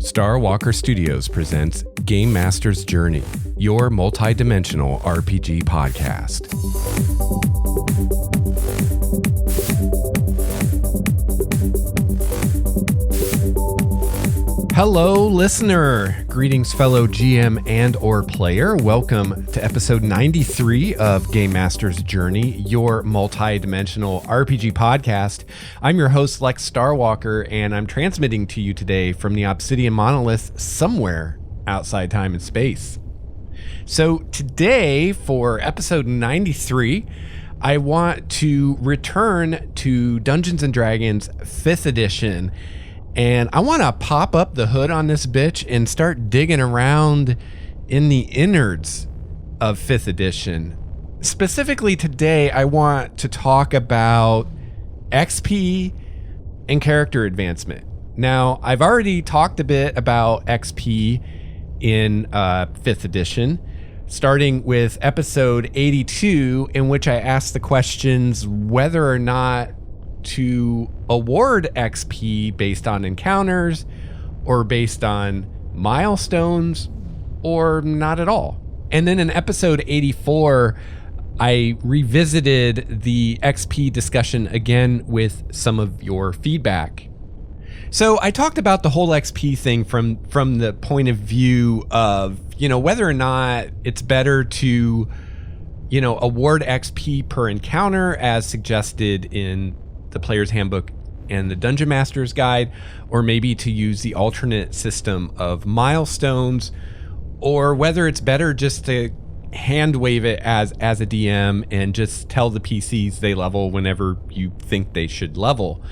Star Walker Studios presents Game Master's Journey, your multi-dimensional RPG podcast. Hello, listener. Greetings, fellow GM and or player. Welcome to episode 93 of Game Master's Journey, your multi-dimensional RPG podcast. I'm your host, Lex Starwalker, and I'm transmitting to you today from the Obsidian Monolith somewhere outside time and space. So today, for episode 93, I want to return to Dungeons & Dragons 5th edition. And I want to pop up the hood on this bitch and start digging around in the innards of 5th edition. Specifically today, I want to talk about XP and character advancement. Now, I've already talked a bit about XP in 5th edition, starting with episode 82, in which I asked the questions whether or not to award XP based on encounters or based on milestones or not at all. And then in episode 84, I revisited the XP discussion again with some of your feedback. So I talked about the whole XP thing from the point of view of, whether or not it's better to, award XP per encounter as suggested in the Player's Handbook and the Dungeon Master's Guide, or maybe to use the alternate system of milestones, or whether it's better just to hand wave it as a DM and just tell the PCs they level whenever you think they should level.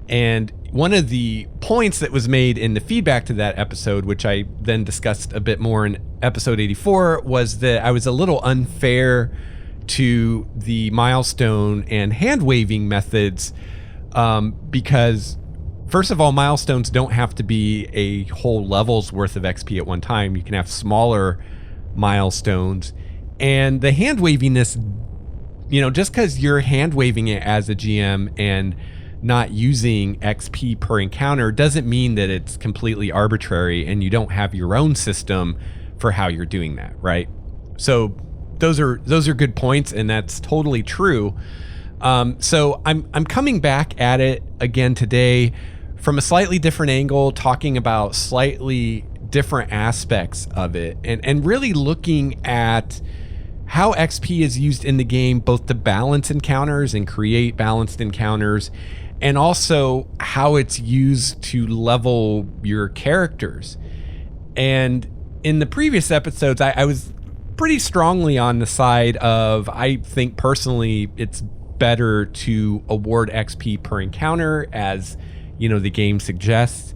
And one of the points that was made in the feedback to that episode, which I then discussed a bit more in episode 84, was that I was a little unfair to the milestone and hand waving methods, because first of all, milestones don't have to be a whole level's worth of XP at one time. You can have smaller milestones, and the hand waviness, just because you're hand waving it as a GM and not using XP per encounter doesn't mean that it's completely arbitrary and you don't have your own system for how you're doing that, right? So those are good points, and that's totally true. So I'm coming back at it again today from a slightly different angle, talking about slightly different aspects of it, and really looking at how XP is used in the game, both to balance encounters and create balanced encounters, and also how it's used to level your characters. And in the previous episodes, I was pretty strongly on the side of, I think personally it's better to award XP per encounter, as the game suggests,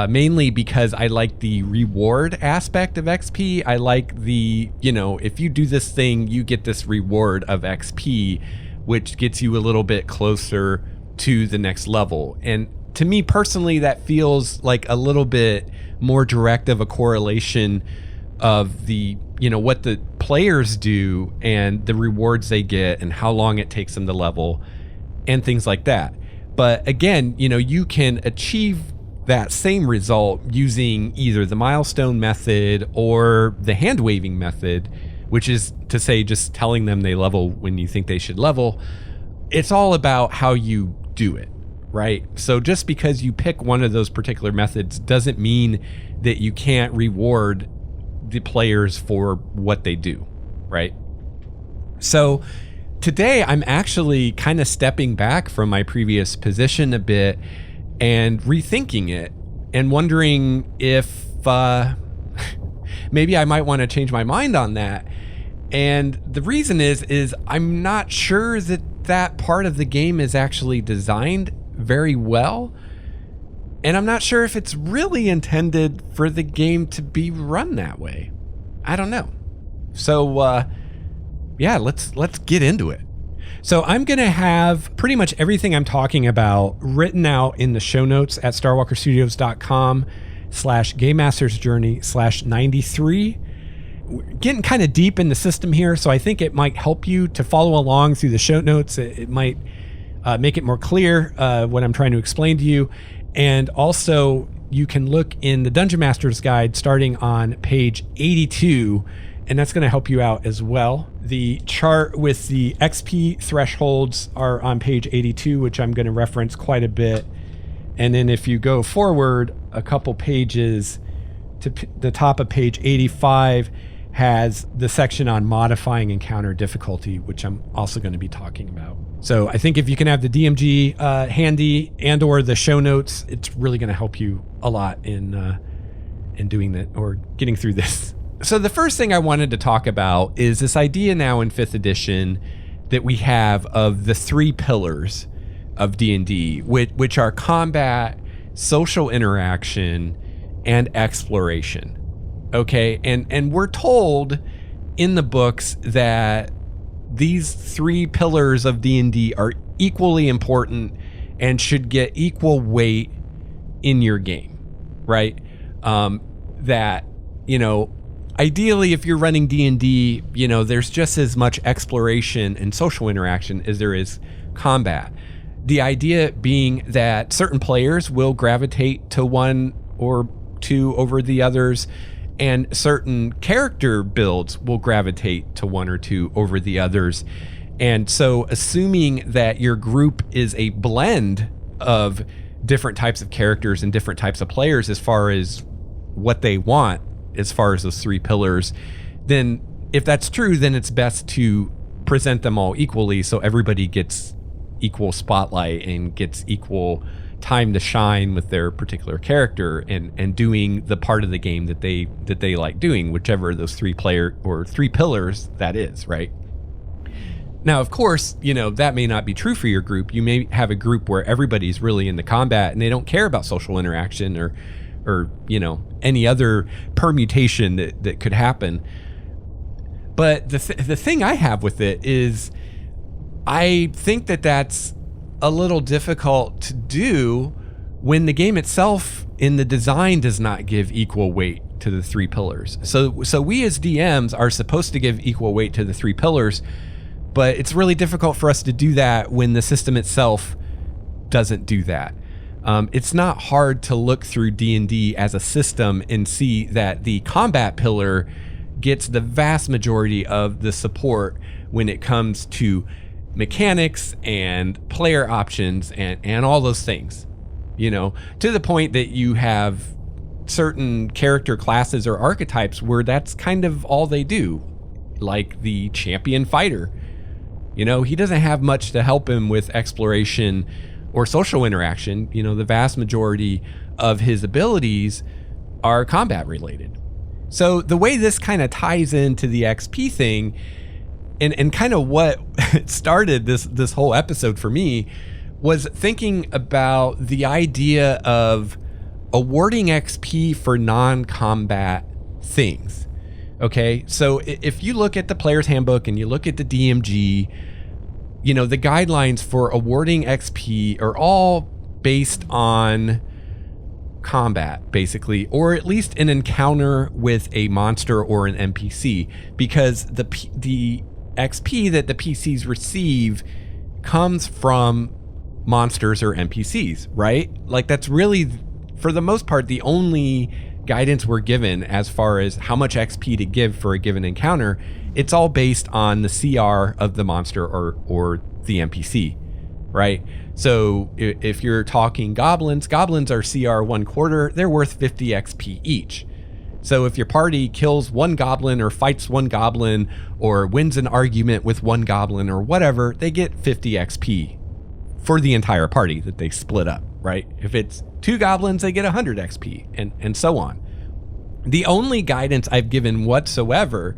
mainly because I like the reward aspect of XP. I like the, if you do this thing, you get this reward of XP, which gets you a little bit closer to the next level. And to me personally, that feels like a little bit more direct of a correlation of the, what the players do and the rewards they get and how long it takes them to level and things like that. But again, you can achieve that same result using either the milestone method or the hand waving method, which is to say just telling them they level when you think they should level. It's all about how you do it, right? So just because you pick one of those particular methods doesn't mean that you can't reward the players for what they do, right? So today I'm actually kind of stepping back from my previous position a bit and rethinking it and wondering if maybe I might want to change my mind on that. And the reason is I'm not sure that part of the game is actually designed very well. And I'm not sure if it's really intended for the game to be run that way. I don't know. So, let's get into it. So I'm going to have pretty much everything I'm talking about written out in the show notes at starwalkerstudios.com/GameMastersJourney/93. Getting kind of deep in the system here, so I think it might help you to follow along through the show notes. It might make it more clear what I'm trying to explain to you. And also, you can look in the Dungeon Master's Guide starting on page 82, and that's going to help you out as well. The chart with the XP thresholds are on page 82, which I'm going to reference quite a bit. And then if you go forward a couple pages to the top of page 85 has the section on modifying encounter difficulty, which I'm also going to be talking about. So I think if you can have the DMG handy and or the show notes, it's really going to help you a lot in doing that or getting through this. So the first thing I wanted to talk about is this idea now in 5th edition that we have of the 3 pillars of D&D, which are combat, social interaction, and exploration. Okay, and we're told in the books that these 3 pillars of D&D are equally important and should get equal weight in your game, right? That, ideally, if you're running D&D, there's just as much exploration and social interaction as there is combat. The idea being that certain players will gravitate to one or two over the others, and certain character builds will gravitate to one or two over the others. And so assuming that your group is a blend of different types of characters and different types of players as far as what they want, as far as those 3 pillars, then if that's true, then it's best to present them all equally so everybody gets equal spotlight and gets equal time to shine with their particular character and doing the part of the game that they like doing, whichever those 3 pillars that is, right? Now, of course, that may not be true for your group. You may have a group where everybody's really into combat and they don't care about social interaction or any other permutation that could happen. But the thing I have with it is I think that that's a little difficult to do when the game itself in the design does not give equal weight to the 3 pillars. So we as DMs are supposed to give equal weight to the 3 pillars, but it's really difficult for us to do that when the system itself doesn't do that. It's not hard to look through D&D as a system and see that the combat pillar gets the vast majority of the support when it comes to mechanics and player options and all those things, to the point that you have certain character classes or archetypes where that's kind of all they do, like the champion fighter. He doesn't have much to help him with exploration or social interaction. The vast majority of his abilities are combat related. So the way this kind of ties into the XP thing and kind of what started this whole episode for me was thinking about the idea of awarding XP for non-combat things. Okay, so if you look at the player's handbook and you look at the DMG, the guidelines for awarding XP are all based on combat, basically, or at least an encounter with a monster or an NPC, because the XP that the PCs receive comes from monsters or NPCs, right? Like that's really, for the most part, the only guidance we're given as far as how much XP to give for a given encounter. It's all based on the CR of the monster or the NPC, right? So if you're talking goblins are CR 1/4, they're worth 50 XP each. So if your party kills one goblin or fights one goblin or wins an argument with one goblin or whatever, they get 50 XP for the entire party that they split up, right? If it's 2 goblins, they get 100 XP and so on. The only guidance I've given whatsoever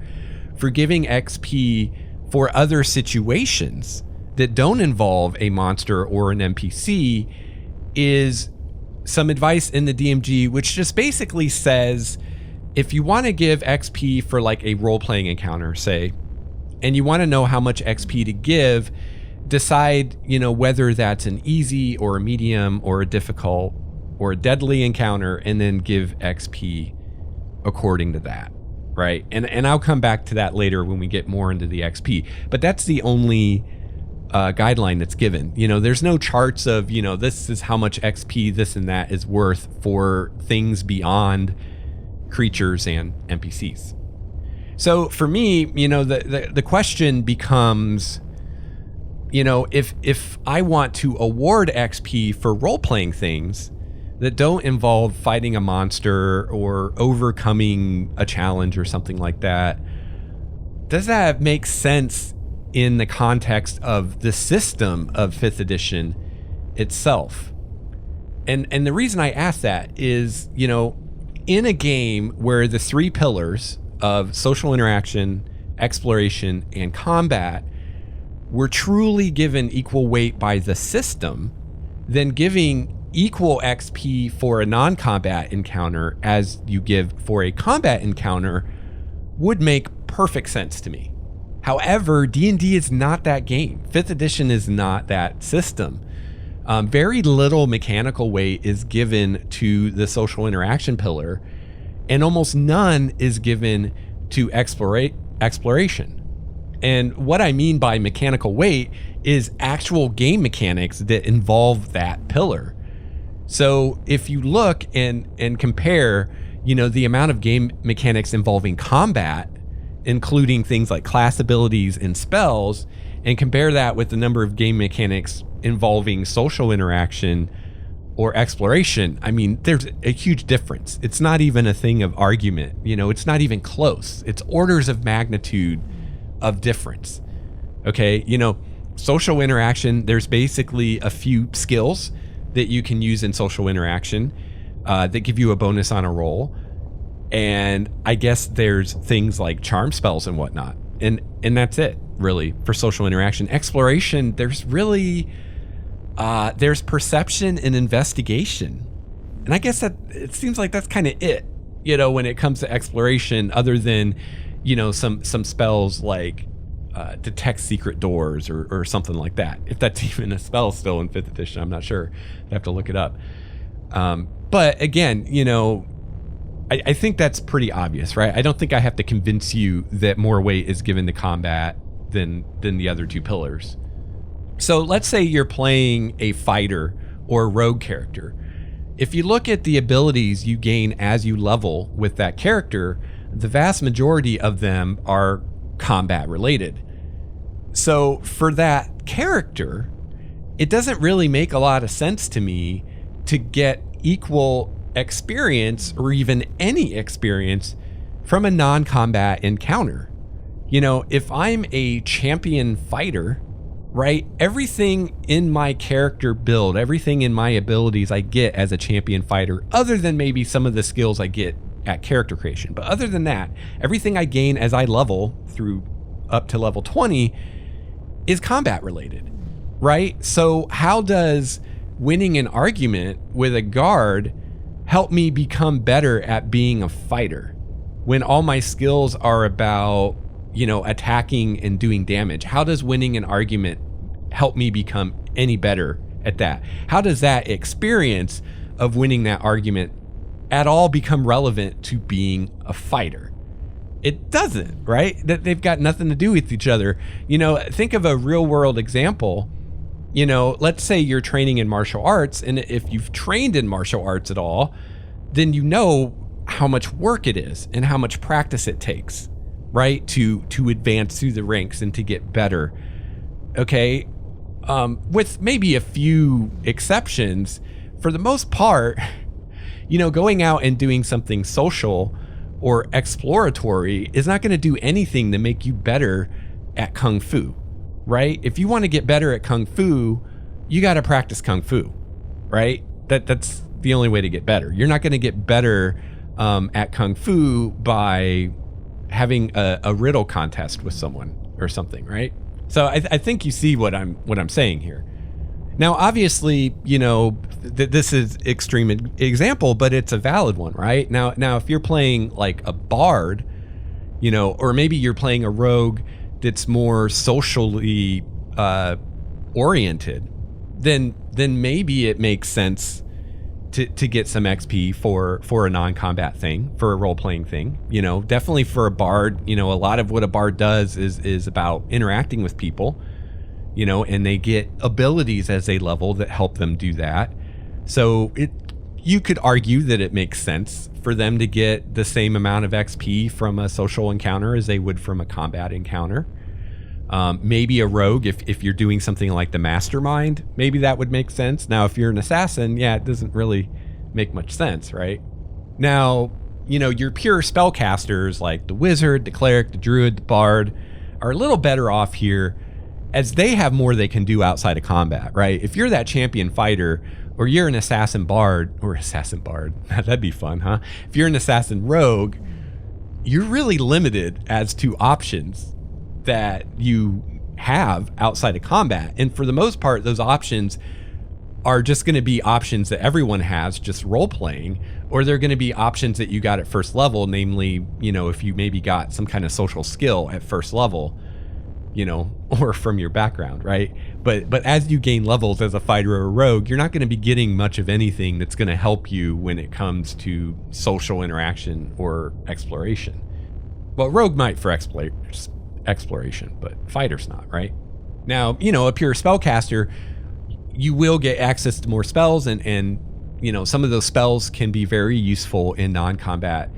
for giving XP for other situations that don't involve a monster or an NPC is some advice in the DMG, which just basically says, if you want to give XP for like a role-playing encounter, say, and you want to know how much XP to give, decide, whether that's an easy or a medium or a difficult or a deadly encounter, and then give XP according to that, right? And I'll come back to that later when we get more into the XP. But that's the only guideline that's given. There's no charts of, this is how much XP this and that is worth for things beyond creatures and NPCs. So for me, the question becomes, if I want to award XP for role-playing things that don't involve fighting a monster or overcoming a challenge or something like that, does that make sense in the context of the system of 5th edition itself? And the reason I ask that is, in a game where the 3 pillars of social interaction, exploration, and combat were truly given equal weight by the system, then giving equal XP for a non-combat encounter as you give for a combat encounter would make perfect sense to me. However, D&D is not that game. 5th edition is not that system. Very little mechanical weight is given to the social interaction pillar, and almost none is given to exploration. And what I mean by mechanical weight is actual game mechanics that involve that pillar. So if you look and compare, the amount of game mechanics involving combat, including things like class abilities and spells, and compare that with the number of game mechanics involving social interaction or exploration, I mean, there's a huge difference. It's not even a thing of argument. It's not even close. It's orders of magnitude of difference. Okay, social interaction, there's basically a few skills that you can use in social interaction that give you a bonus on a roll. And I guess there's things like charm spells and whatnot. And that's it, really, for social interaction. Exploration, there's really, there's perception and investigation. And I guess that it seems like that's kind of it, when it comes to exploration, other than, some spells like detect secret doors or something like that. If that's even a spell still in 5th edition, I'm not sure. I have to look it up. But again, I think that's pretty obvious, right? I don't think I have to convince you that more weight is given to combat than the other 2 pillars. So let's say you're playing a fighter or a rogue character. If you look at the abilities you gain as you level with that character, the vast majority of them are combat related. So for that character, it doesn't really make a lot of sense to me to get equal experience or even any experience from a non-combat encounter. If I'm a champion fighter, right, everything in my character build, everything in my abilities I get as a champion fighter, other than maybe some of the skills I get at character creation, but other than that, everything I gain as I level through up to level 20 is combat related, right? So how does winning an argument with a guard help me become better at being a fighter when all my skills are about, attacking and doing damage? How does winning an argument help me become any better at that? How does that experience of winning that argument at all become relevant to being a fighter? It doesn't, right? That they've got nothing to do with each other. Think of a real world example. Let's say you're training in martial arts, and if you've trained in martial arts at all, then you know how much work it is and how much practice it takes, right? To advance through the ranks and to get better. Okay. With maybe a few exceptions, for the most part, going out and doing something social or exploratory is not going to do anything to make you better at Kung Fu, right? If you want to get better at Kung Fu, you got to practice Kung Fu, right? That's the only way to get better. You're not going to get better at Kung Fu by having a riddle contest with someone or something, right? So I think you see what I'm saying here. Now, obviously, this is extreme example, but it's a valid one, right? Now, if you're playing like a bard, or maybe you're playing a rogue that's more socially oriented, then maybe it makes sense to get some XP for a non-combat thing, for a role-playing thing. Definitely for a bard, a lot of what a bard does is about interacting with people. and they get abilities as they level that help them do that. So you could argue that it makes sense for them to get the same amount of XP from a social encounter as they would from a combat encounter. Maybe a rogue, if you're doing something like the mastermind, maybe that would make sense. Now, if you're an assassin, it doesn't really make much sense, right? Now, your pure spellcasters like the wizard, the cleric, the druid, the bard are a little better off here, as they have more they can do outside of combat, right? If you're that champion fighter, or you're an assassin bard, that'd be fun, huh? If you're an assassin rogue, you're really limited as to options that you have outside of combat. And for the most part, those options are just going to be options that everyone has, just role playing, or they're going to be options that you got at first level, namely, if you maybe got some kind of social skill at first level, or from your background, right? But as you gain levels as a fighter or a rogue, you're not going to be getting much of anything that's going to help you when it comes to social interaction or exploration. Well, rogue might for exploration, but fighter's not, right? Now, a pure spellcaster, you will get access to more spells, and some of those spells can be very useful in non-combat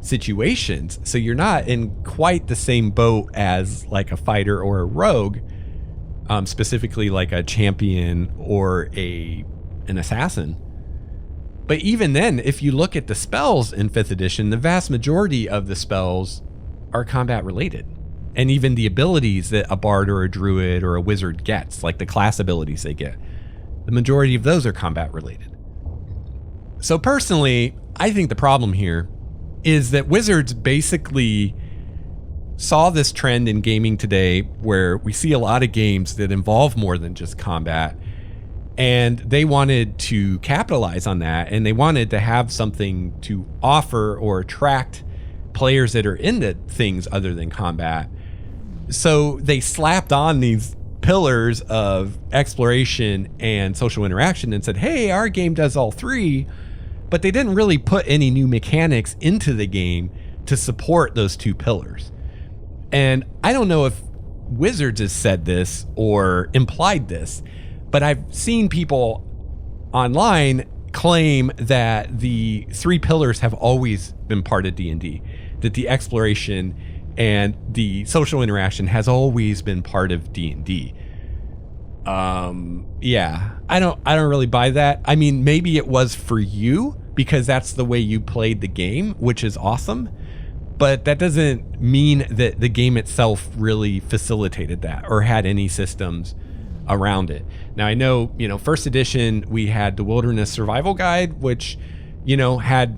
situations. So you're not in quite the same boat as like a fighter or a rogue, specifically like a champion or an assassin. But even then, if you look at the spells in 5th edition, the vast majority of the spells are combat related. And even the abilities that a bard or a druid or a wizard gets, like the class abilities they get, the majority of those are combat related. So personally, I think the problem here is that Wizards basically saw this trend in gaming today, where we see a lot of games that involve more than just combat, and they wanted to capitalize on that, and they wanted to have something to offer or attract players that are into things other than combat. So they slapped on these pillars of exploration and social interaction and said, hey, our game does all three. But they didn't really put any new mechanics into the game to support those two pillars. And I don't know if Wizards has said this or implied this, but I've seen people online claim that the three pillars have always been part of D&D, that the exploration and the social interaction has always been part of D&D. I don't really buy that. I mean, maybe it was for you because that's the way you played the game, which is awesome. But that doesn't mean that the game itself really facilitated that or had any systems around it. Now, I know, 1st edition, we had the Wilderness Survival Guide, which, had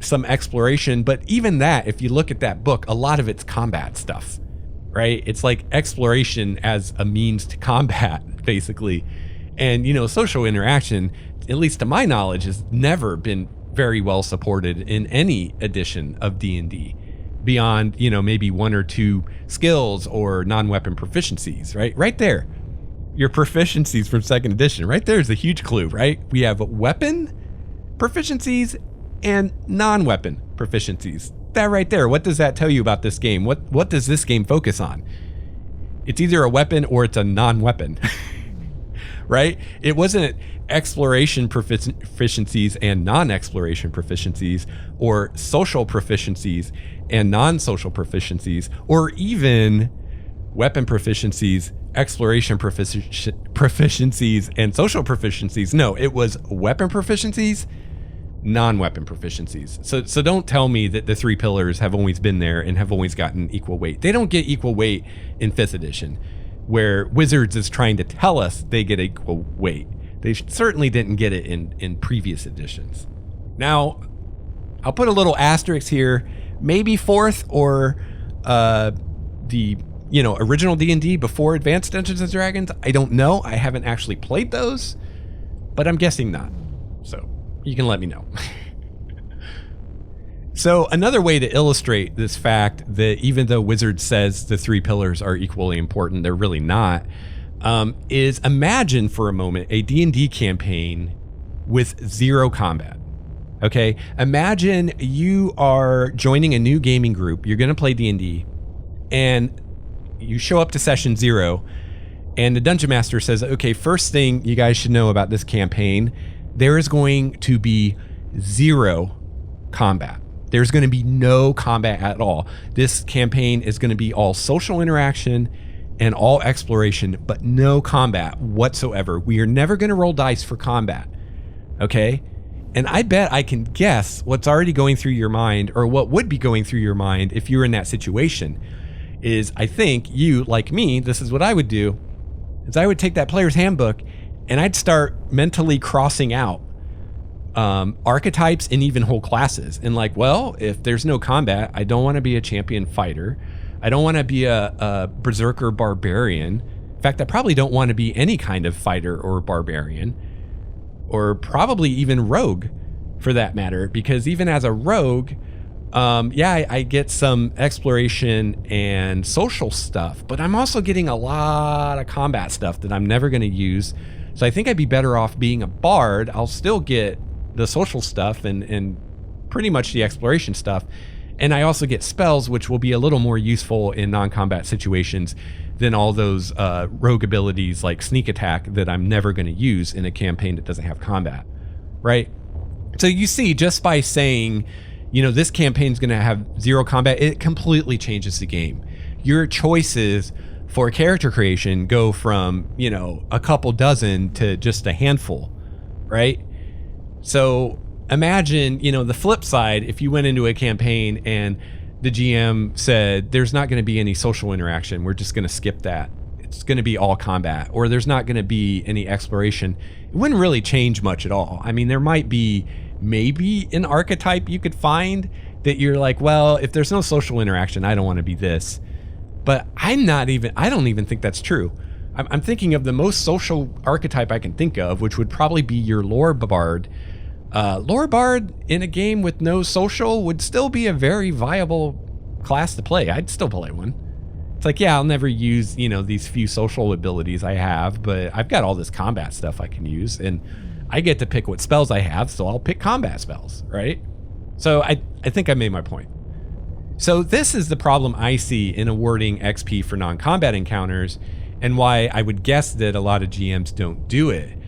some exploration. But even that, if you look at that book, a lot of it's combat stuff, right? It's like exploration as a means to combat, basically. And, social interaction, at least to my knowledge, has never been very well supported in any edition of D&D beyond, maybe one or two skills or non-weapon proficiencies, right? Right there. Your proficiencies from 2nd edition, right there is a huge clue, right? We have weapon proficiencies and non-weapon proficiencies. That right there, what does that tell you about this game? What does this game focus on? It's either a weapon or it's a non-weapon, right? It wasn't exploration proficiencies and non-exploration proficiencies, or social proficiencies and non-social proficiencies, or even weapon proficiencies, exploration proficiencies, and social proficiencies. No, it was weapon proficiencies, non-weapon proficiencies. So don't tell me that the three pillars have always been there and have always gotten equal weight. They don't get equal weight in 5th edition, where Wizards is trying to tell us they get equal weight. They certainly didn't get it in previous editions. Now, I'll put a little asterisk here, maybe 4th or the original D&D before Advanced Dungeons and Dragons. I don't know. I haven't actually played those, but I'm guessing not. So you can let me know. So another way to illustrate this fact that even though Wizards says the three pillars are equally important, they're really not, is imagine for a moment a D&D campaign with zero combat. Okay, imagine you are joining a new gaming group. You're going to play D&D, and you show up to session 0, And the Dungeon Master says, okay, first thing you guys should know about this campaign, there is going to be 0 combat. There's going to be no combat at all. This campaign is going to be all social interaction and all exploration, but no combat whatsoever. We are never going to roll dice for combat. Okay? And I bet I can guess what's already going through your mind, or what would be going through your mind if you were in that situation, is I think you, like me, this is what I would do, is I would take that player's handbook and I'd start mentally crossing out archetypes and even whole classes. And like, well, if there's no combat, I don't want to be a champion fighter. I don't want to be a berserker barbarian. In fact, I probably don't want to be any kind of fighter or barbarian, or probably even rogue for that matter, because even as a rogue, I get some exploration and social stuff, but I'm also getting a lot of combat stuff that I'm never going to use. So I think I'd be better off being a bard. I'll still get the social stuff and pretty much the exploration stuff. And I also get spells, which will be a little more useful in non-combat situations than all those rogue abilities like sneak attack that I'm never going to use in a campaign that doesn't have combat, right? So you see, just by saying, this campaign's going to have 0 combat, it completely changes the game. Your choices for character creation go from, a couple dozen to just a handful, right? So imagine, the flip side, if you went into a campaign and the GM said, there's not going to be any social interaction, we're just going to skip that. It's going to be all combat, or there's not going to be any exploration. It wouldn't really change much at all. I mean, there might be maybe an archetype you could find that you're like, well, if there's no social interaction, I don't want to be this. But I don't even think that's true. I'm thinking of the most social archetype I can think of, which would probably be your lore bard. Lore bard in a game with no social would still be a very viable class to play. I'd still play one. It's like, yeah, I'll never use, these few social abilities I have, but I've got all this combat stuff I can use, and I get to pick what spells I have, so I'll pick combat spells, right? So I think I made my point. So this is the problem I see in awarding XP for non-combat encounters, and why I would guess that a lot of GMs don't do it.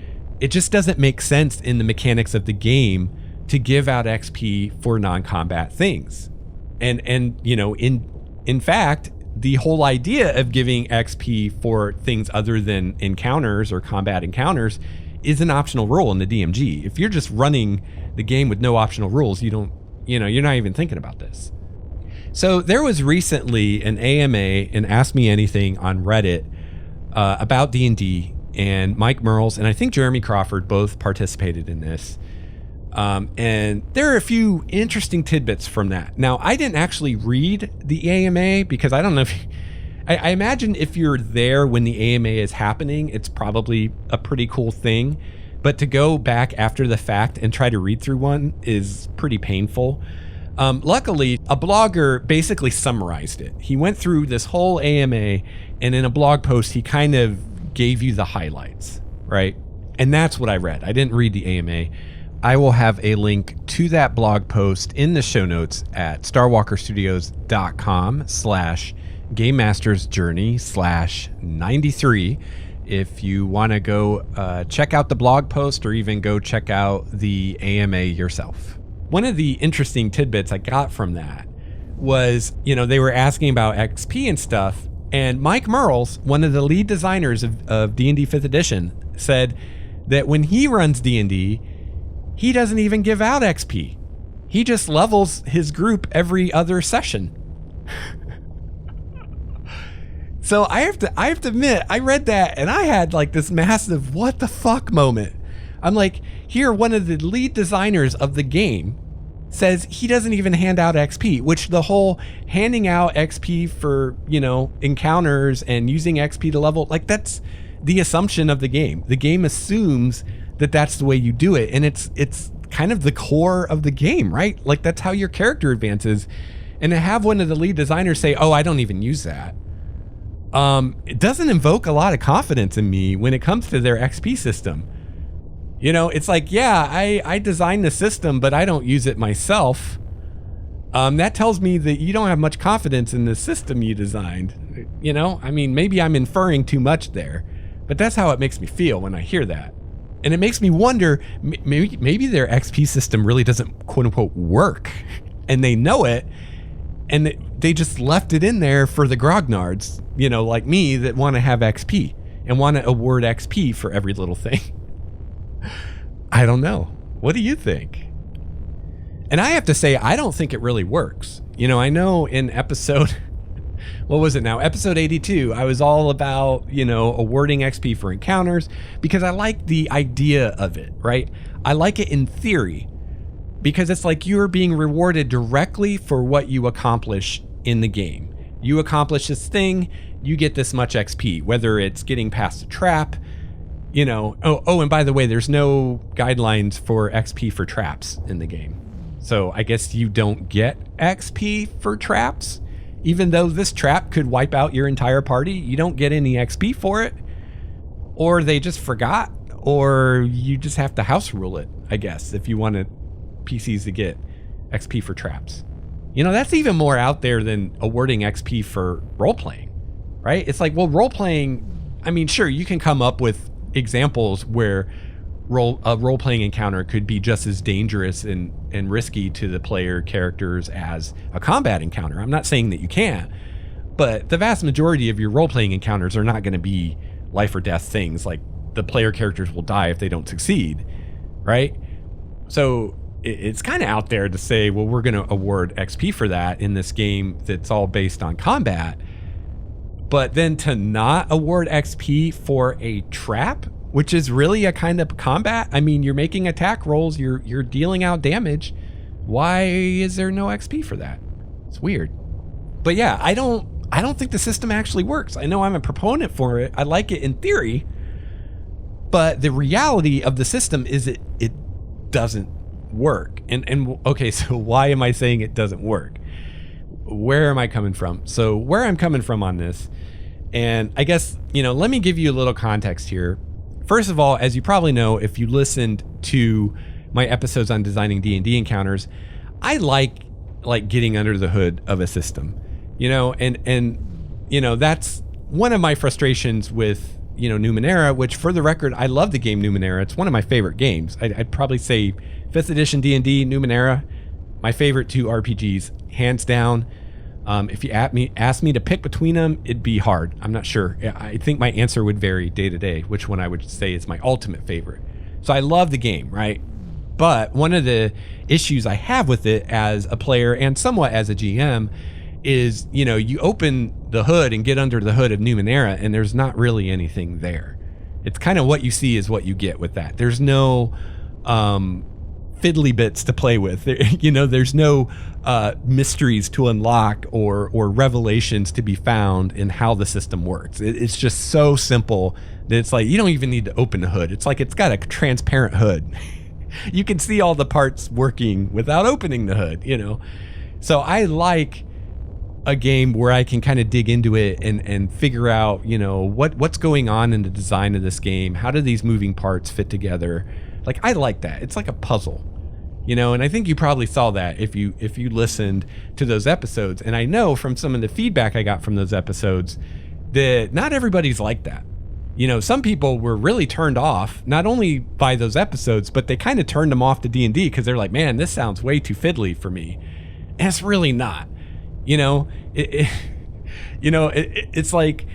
It just doesn't make sense in the mechanics of the game to give out XP for non-combat things. And in fact, the whole idea of giving XP for things other than encounters or combat encounters is an optional rule in the DMG. If you're just running the game with no optional rules, you're not even thinking about this. So there was recently an AMA and Ask Me Anything on Reddit about D&D, and Mike Merles and I think Jeremy Crawford both participated in this. And there are a few interesting tidbits from that. Now, I didn't actually read the AMA because I don't know if... I imagine if you're there when the AMA is happening, it's probably a pretty cool thing. But to go back after the fact and try to read through one is pretty painful. Luckily, a blogger basically summarized it. He went through this whole AMA, and in a blog post, he kind of gave you the highlights, right? And that's what I read. I didn't read the AMA. I will have a link to that blog post in the show notes at starwalkerstudios.com/GameMastersJourney/93 if you want to go check out the blog post or even go check out the AMA yourself. One of the interesting tidbits I got from that was, they were asking about XP and stuff, and Mike Merles, one of the lead designers of D&D 5th edition, said that when he runs D&D, he doesn't even give out XP. He just levels his group every other session. So I have to admit, I read that and I had like this massive what the fuck moment. I'm like, here, one of the lead designers of the game says he doesn't even hand out XP, which the whole handing out XP for, encounters and using XP to level, like that's the assumption of the game. The game assumes that that's the way you do it. And it's kind of the core of the game, right? Like that's how your character advances. And to have one of the lead designers say, oh, I don't even use that. It doesn't invoke a lot of confidence in me when it comes to their XP system. It's like, yeah, I designed the system, but I don't use it myself. That tells me that you don't have much confidence in the system you designed. Maybe I'm inferring too much there. But that's how it makes me feel when I hear that. And it makes me wonder, maybe their XP system really doesn't quote unquote work, and they know it, and they just left it in there for the grognards, like me, that want to have XP and want to award XP for every little thing. I don't know. What do you think? And I have to say, I don't think it really works. I know in episode, what was it now? Episode 82, I was all about, awarding XP for encounters because I like the idea of it, right? I like it in theory because it's like you're being rewarded directly for what you accomplish in the game. You accomplish this thing, you get this much XP, whether it's getting past a trap, Oh, and by the way, there's no guidelines for XP for traps in the game. So I guess you don't get XP for traps. Even though this trap could wipe out your entire party, you don't get any XP for it. Or they just forgot, or you just have to house rule it, I guess, if you wanted PCs to get XP for traps. That's even more out there than awarding XP for role-playing, right? It's like, well, role-playing, sure, you can come up with examples where a role-playing encounter could be just as dangerous and risky to the player characters as a combat encounter. I'm not saying that you can't, but the vast majority of your role-playing encounters are not going to be life or death things. Like, the player characters will die if they don't succeed, right? So it's kind of out there to say, well, we're going to award XP for that in this game that's all based on combat. But then to not award XP for a trap, which is really a kind of combat. You're making attack rolls, you're dealing out damage. Why is there no XP for that? It's weird. But yeah, I don't think the system actually works. I know I'm a proponent for it. I like it in theory. But the reality of the system is it doesn't work. And okay, so why am I saying it doesn't work? Where am I coming from? So where I'm coming from on this, and I guess, let me give you a little context here. First of all, as you probably know, if you listened to my episodes on designing D&D encounters, I like getting under the hood of a system, and that's one of my frustrations with, Numenera, which, for the record, I love the game Numenera. It's one of my favorite games. I'd probably say 5th edition D&D, Numenera, my favorite two RPGs, hands down. If you ask me to pick between them, it'd be hard. I'm not sure. I think my answer would vary day to day, which one I would say is my ultimate favorite. So I love the game, right? But one of the issues I have with it as a player and somewhat as a GM is, you open the hood and get under the hood of Numenera, and there's not really anything there. It's kind of what you see is what you get with that. There's no fiddly bits to play with. There's no mysteries to unlock or revelations to be found in how the system works. It's just so simple that it's like you don't even need to open the hood. It's like it's got a transparent hood. You can see all the parts working without opening the hood, So I like a game where I can kind of dig into it and figure out, what's going on in the design of this game. How do these moving parts fit together? Like, I like that. It's like a puzzle, and I think you probably saw that if you listened to those episodes. And I know from some of the feedback I got from those episodes that not everybody's like that. Some people were really turned off, not only by those episodes, but they kind of turned them off to D&D because they're like, man, this sounds way too fiddly for me. And it's really not. It's like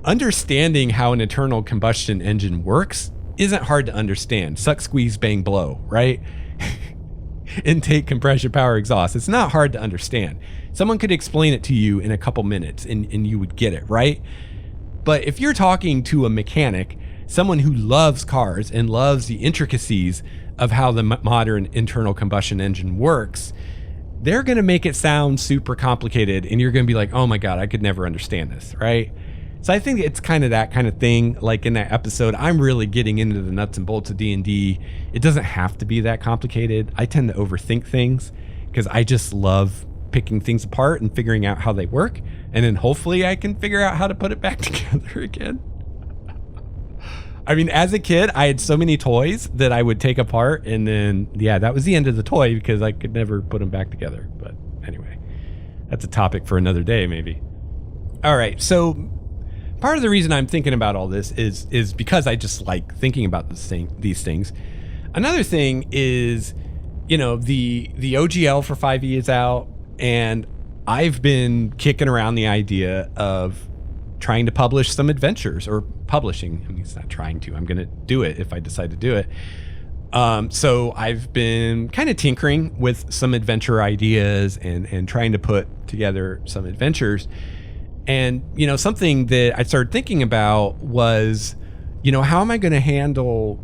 understanding how an internal combustion engine works isn't hard to understand. Suck, squeeze, bang, blow, right? Intake, compression, power, exhaust. It's not hard to understand. Someone could explain it to you in a couple minutes and you would get it, right? But if you're talking to a mechanic, someone who loves cars and loves the intricacies of how the modern internal combustion engine works, they're going to make it sound super complicated, and you're going to be like, oh my God, I could never understand this, right? So I think it's kind of that kind of thing. Like in that episode, I'm really getting into the nuts and bolts of D&D. It doesn't have to be that complicated. I tend to overthink things because I just love picking things apart and figuring out how they work. And then hopefully I can figure out how to put it back together again. As a kid, I had so many toys that I would take apart, and then, that was the end of the toy because I could never put them back together. But anyway, that's a topic for another day, maybe. All right, so part of the reason I'm thinking about all this is because I just like thinking about these things. Another thing is, the OGL for 5e is out, and I've been kicking around the idea of trying to publish some adventures, or publishing. I mean, it's not trying to. I'm going to do it if I decide to do it. So I've been kind of tinkering with some adventure ideas and trying to put together some adventures. And, something that I started thinking about was, how am I going to handle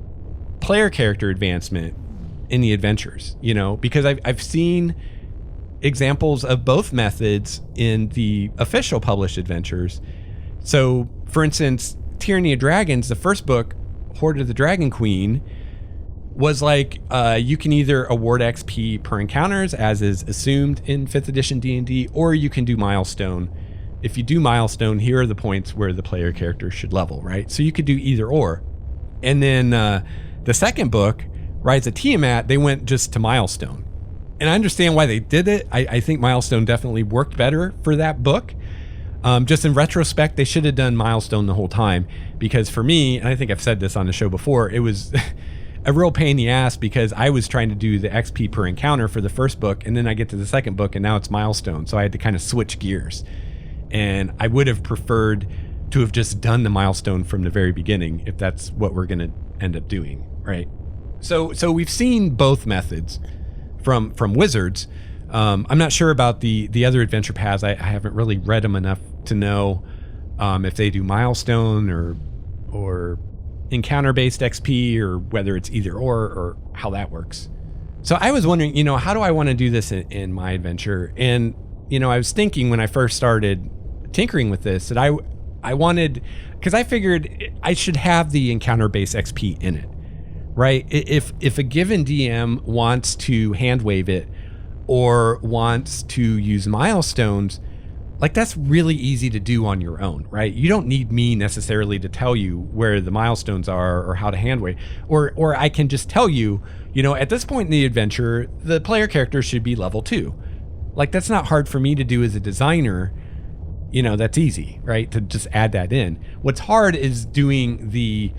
player character advancement in the adventures? Because I've seen examples of both methods in the official published adventures. So, for instance, Tyranny of Dragons, the first book, Hoard of the Dragon Queen, was like you can either award XP per encounters, as is assumed in 5th edition D&D, or you can do milestone. If you do milestone, here are the points where the player character should level, right? So you could do either or. And then the second book, Rise of Tiamat, they went just to milestone. And I understand why they did it. I think milestone definitely worked better for that book. Just in retrospect, they should have done milestone the whole time, because for me, and I think I've said this on the show before, it was a real pain in the ass, because I was trying to do the XP per encounter for the first book, and then I get to the second book and now it's milestone. So I had to kind of switch gears, and I would have preferred to have just done the milestone from the very beginning, if that's what we're going to end up doing, right? So we've seen both methods from Wizards. I'm not sure about the other adventure paths. I haven't really read them enough to know if they do milestone or encounter-based XP, or whether it's either or how that works. So I was wondering, how do I want to do this in my adventure? And, I was thinking when I first started tinkering with this that I wanted, because I figured I should have the encounter-based XP in it, right? If a given DM wants to hand wave it, or wants to use milestones, like, that's really easy to do on your own, right? You don't need me necessarily to tell you where the milestones are or how to hand wave, or I can just tell you, at this point in the adventure, the player character should be level 2. Like, that's not hard for me to do as a designer. That's easy, right? To just add that in. What's hard is doing the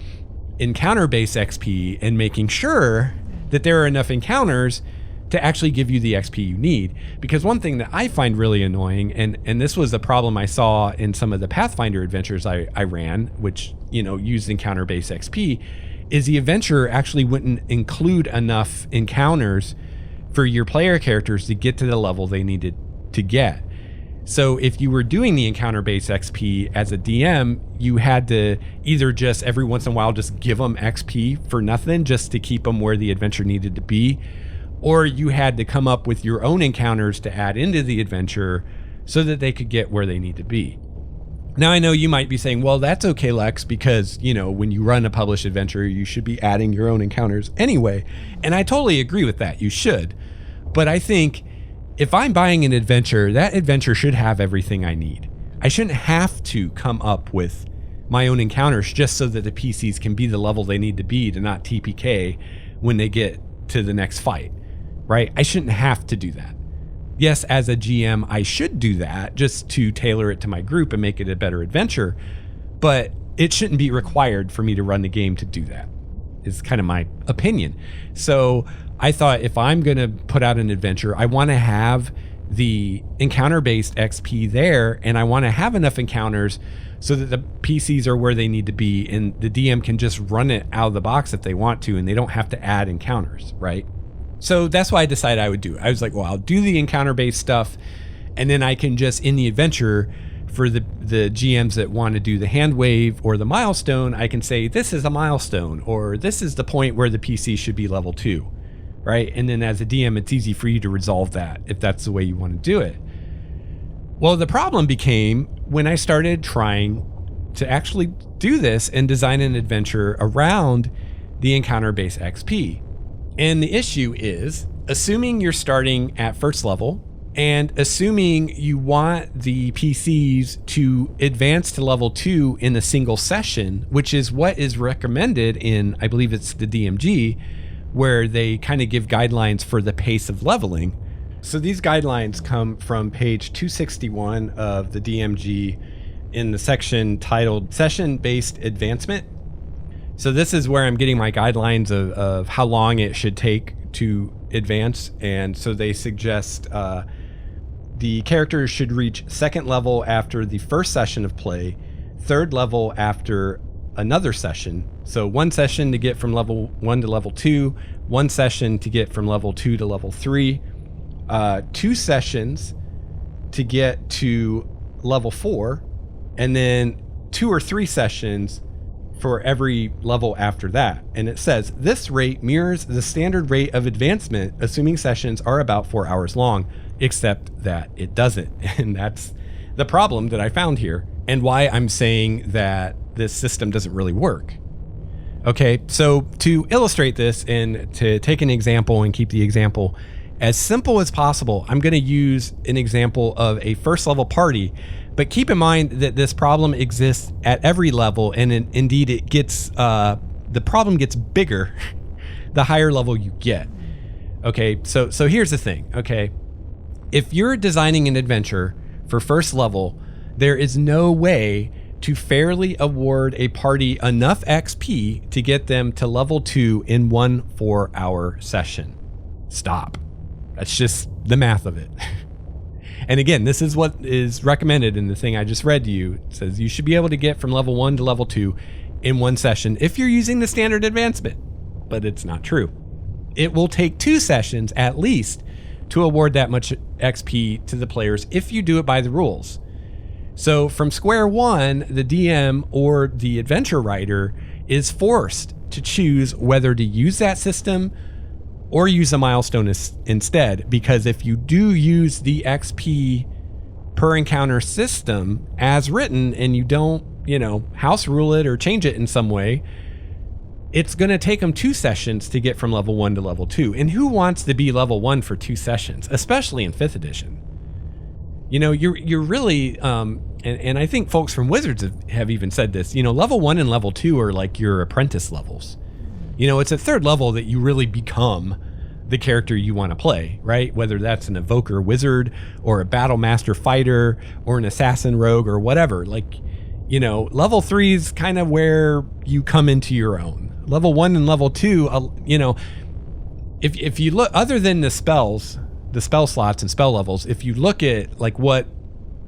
encounter-based XP and making sure that there are enough encounters to actually give you the XP you need. Because one thing that I find really annoying, and this was a problem I saw in some of the Pathfinder adventures I ran, which, used encounter-based XP, is the adventure actually wouldn't include enough encounters for your player characters to get to the level they needed to get. So if you were doing the encounter-based XP as a DM, you had to either just every once in a while just give them XP for nothing, just to keep them where the adventure needed to be, or you had to come up with your own encounters to add into the adventure so that they could get where they need to be. Now, I know you might be saying, well, that's okay, Lex, because, when you run a published adventure, you should be adding your own encounters anyway. And I totally agree with that. You should. But I think if I'm buying an adventure, that adventure should have everything I need. I shouldn't have to come up with my own encounters just so that the PCs can be the level they need to be to not TPK when they get to the next fight. Right? I shouldn't have to do that. Yes, as a GM, I should do that just to tailor it to my group and make it a better adventure, but it shouldn't be required for me to run the game to do that. It's kind of my opinion. So I thought, if I'm going to put out an adventure, I want to have the encounter-based XP there, and I want to have enough encounters so that the PCs are where they need to be, and the DM can just run it out of the box if they want to, and they don't have to add encounters, right? So that's why I decided I would do it. I was like, well, I'll do the encounter-based stuff, and then I can just, in the adventure, for the GMs that want to do the hand wave or the milestone, I can say, this is a milestone, or this is the point where the PC should be level 2, right? And then as a DM, it's easy for you to resolve that if that's the way you want to do it. Well, the problem became when I started trying to actually do this and design an adventure around the encounter-based XP. And the issue is, assuming you're starting at first level, and assuming you want the PCs to advance to level 2 in a single session, which is what is recommended in, I believe it's the DMG, where they kind of give guidelines for the pace of leveling. So these guidelines come from page 261 of the DMG, in the section titled Session-Based Advancement. So this is where I'm getting my guidelines of how long it should take to advance. And so they suggest the characters should reach second level after the first session of play, third level after another session. So one session to get from level 1 to level 2, one session to get from level 2 to level 3, 2 sessions to get to level 4, and then 2 or 3 sessions for every level after that. And it says this rate mirrors the standard rate of advancement, assuming sessions are about 4 hours long, except that it doesn't. And that's the problem that I found here, and why I'm saying that this system doesn't really work. Okay, so to illustrate this and to take an example and keep the example as simple as possible, I'm going to use an example of a first level party. But keep in mind that this problem exists at every level, and indeed it gets the problem gets bigger the higher level you get. Okay, so here's the thing. Okay, if you're designing an adventure for first level, there is no way to fairly award a party enough XP to get them to level 2 in 1 4-hour session. Stop. That's just the math of it. And again, this is what is recommended in the thing I just read to you. It says you should be able to get from level 1 to level 2 in 1 session if you're using the standard advancement. But it's not true. It will take 2 sessions at least to award that much XP to the players if you do it by the rules. So from square one, the DM or the adventure writer is forced to choose whether to use that system or use a milestone instead, because if you do use the XP per encounter system as written and you don't, house rule it or change it in some way, it's going to take them 2 sessions to get from level 1 to level 2. And who wants to be level 1 for 2 sessions, especially in 5th edition? You're really, and I think folks from Wizards have even said this, level 1 and level 2 are like your apprentice levels. It's at 3rd level that you really become the character you want to play, right? Whether that's an evoker wizard or a battle master fighter or an assassin rogue or whatever. Level 3 is kind of where you come into your own. Level 1 and level 2, if you look, other than the spell slots and spell levels, if you look at like what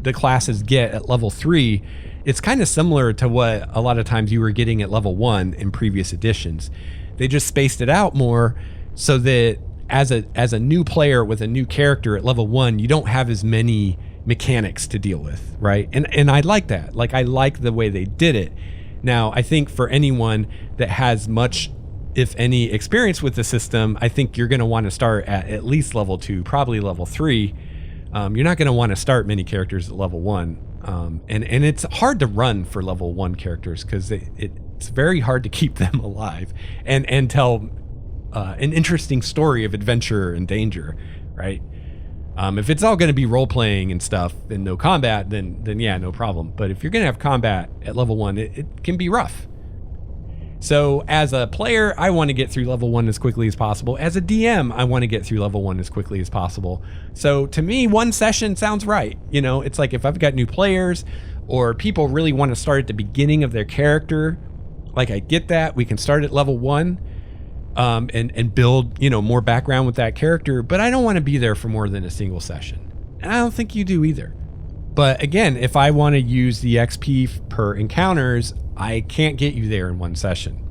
the classes get at level 3, it's kind of similar to what a lot of times you were getting at level 1 in previous editions. They just spaced it out more so that as a new player with a new character at level 1, you don't have as many mechanics to deal with, right? And I like that. I like the way they did it. Now, I think for anyone that has much, if any, experience with the system, I think you're going to want to start at least level 2, probably level 3. You're not going to want to start many characters at level 1. And it's hard to run for level 1 characters because it's very hard to keep them alive and tell an interesting story of adventure and danger, right? If it's all going to be role-playing and stuff and no combat, then yeah, no problem. But if you're going to have combat at level 1, it can be rough. So as a player, I want to get through level 1 as quickly as possible. As a DM, I want to get through level 1 as quickly as possible. So to me, 1 session sounds right. It's like if I've got new players or people really want to start at the beginning of their character, I get that. We can start at level 1 and build, more background with that character. But I don't want to be there for more than a single session. And I don't think you do either. But again, if I want to use the XP per encounters, I can't get you there in 1 session.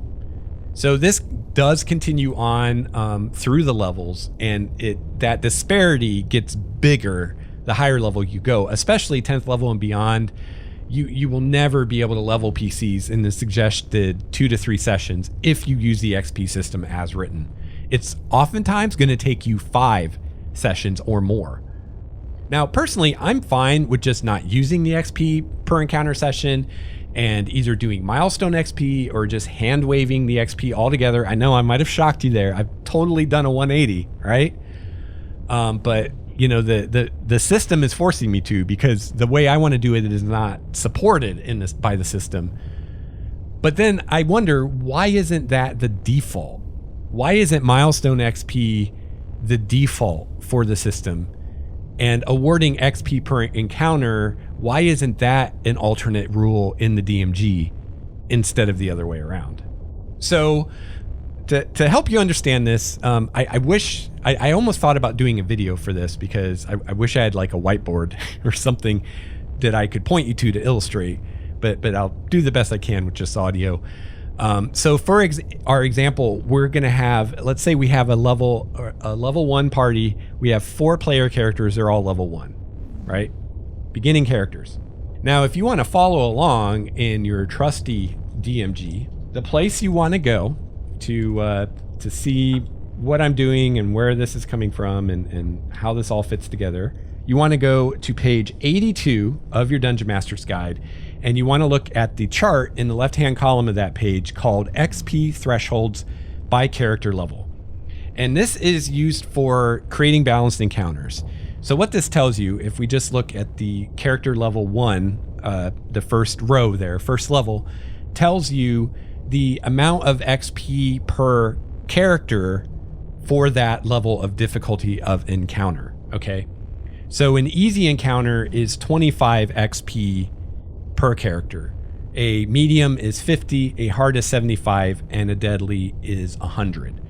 So this does continue on through the levels, and that disparity gets bigger the higher level you go, especially 10th level and beyond. You will never be able to level PCs in the suggested 2 to 3 sessions if you use the XP system as written. It's oftentimes going to take you 5 sessions or more. Now, personally, I'm fine with just not using the XP per encounter session and either doing milestone XP or just hand waving the XP altogether. I know I might have shocked you there. I've totally done a 180, right? But the system is forcing me to, because the way I want to do it is not supported by the system. But then I wonder, why isn't that the default? Why isn't milestone XP the default for the system? And awarding XP per encounter Why isn't that an alternate rule in the DMG instead of the other way around? So to help you understand this, I almost thought about doing a video for this, because I wish I had like a whiteboard or something that I could point you to illustrate, but I'll do the best I can with just audio. So for our example, we're going to have, let's say we have a level 1 party. We have 4 player characters. They're all level 1, right? Beginning characters. Now, if you want to follow along in your trusty DMG, the place you want to go to see what I'm doing and where this is coming from and how this all fits together, you want to go to page 82 of your Dungeon Master's Guide, and you want to look at the chart in the left-hand column of that page called XP thresholds by character level. And this is used for creating balanced encounters. So what this tells you, if we just look at the character level 1, the first row there, first level, tells you the amount of XP per character for that level of difficulty of encounter, okay? So an easy encounter is 25 XP per character. A medium is 50, a hard is 75, and a deadly is 100.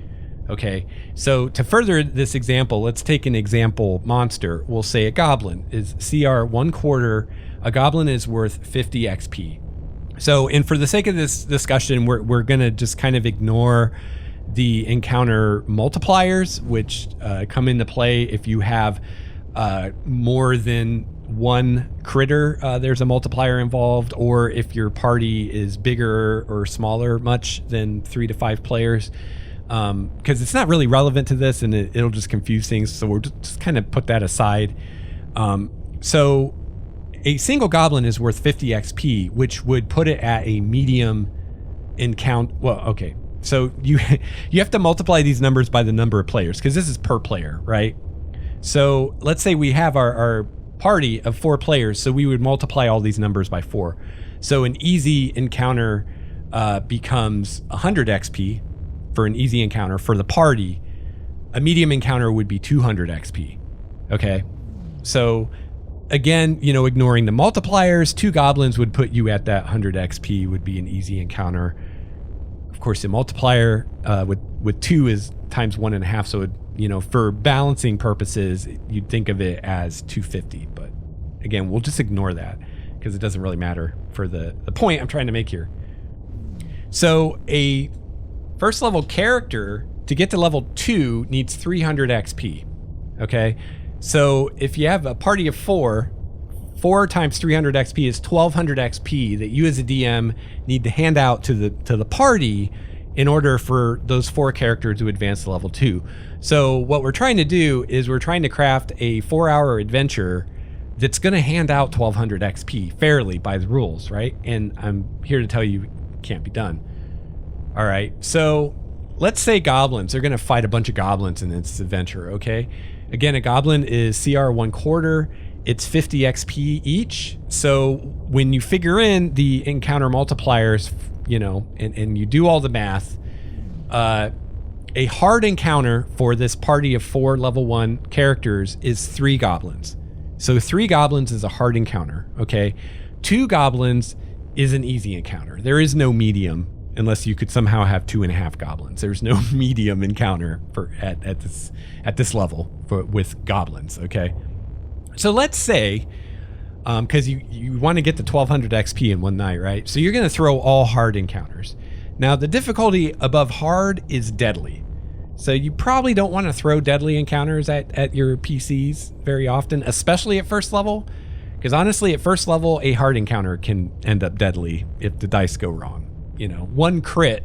Okay, so to further this example, let's take an example monster. We'll say a goblin is CR 1/4. A goblin is worth 50 XP. So, and for the sake of this discussion, we're gonna just kind of ignore the encounter multipliers, which come into play if you have more than one critter. There's a multiplier involved, or if your party is bigger or smaller much than 3 to 5 players. Because it's not really relevant to this, and it'll just confuse things. So we'll just kind of put that aside. So a single goblin is worth 50 XP, which would put it at a medium encounter. Well, okay. So you have to multiply these numbers by the number of players, because this is per player, right? So let's say we have our party of 4 players. So we would multiply all these numbers by 4. So an easy encounter becomes 100 XP. For an easy encounter for the party. A medium encounter would be 200 XP. Okay, so again, ignoring the multipliers, 2 goblins would put you at that 100 XP, would be an easy encounter. Of course, the multiplier with 2 is times 1.5, so for balancing purposes, you'd think of it as 250. But again, we'll just ignore that because it doesn't really matter for the point I'm trying to make here. So a first level character, to get to level 2, needs 300 XP. Okay, so if you have a party of 4 times 300 XP is 1200 XP that you as a DM need to hand out to the party in order for those 4 characters to advance to level 2. So what we're trying to do is we're trying to craft a 4-hour adventure that's going to hand out 1200 XP fairly by the rules, right? And I'm here to tell you it can't be done. All right, so let's say goblins. They're going to fight a bunch of goblins in this adventure, okay? Again, a goblin is CR 1/4. It's 50 XP each. So when you figure in the encounter multipliers, and you do all the math, a hard encounter for this party of 4 level 1 characters is 3 goblins. So 3 goblins is a hard encounter, okay? 2 goblins is an easy encounter. There is no medium, unless you could somehow have 2.5 goblins. There's no medium encounter at this level with goblins, okay? So let's say, because you want to get to 1200 XP in one night, right? So you're going to throw all hard encounters. Now the difficulty above hard is deadly. So you probably don't want to throw deadly encounters at your PCs very often, especially at first level. Because honestly, at first level, a hard encounter can end up deadly if the dice go wrong. 1 crit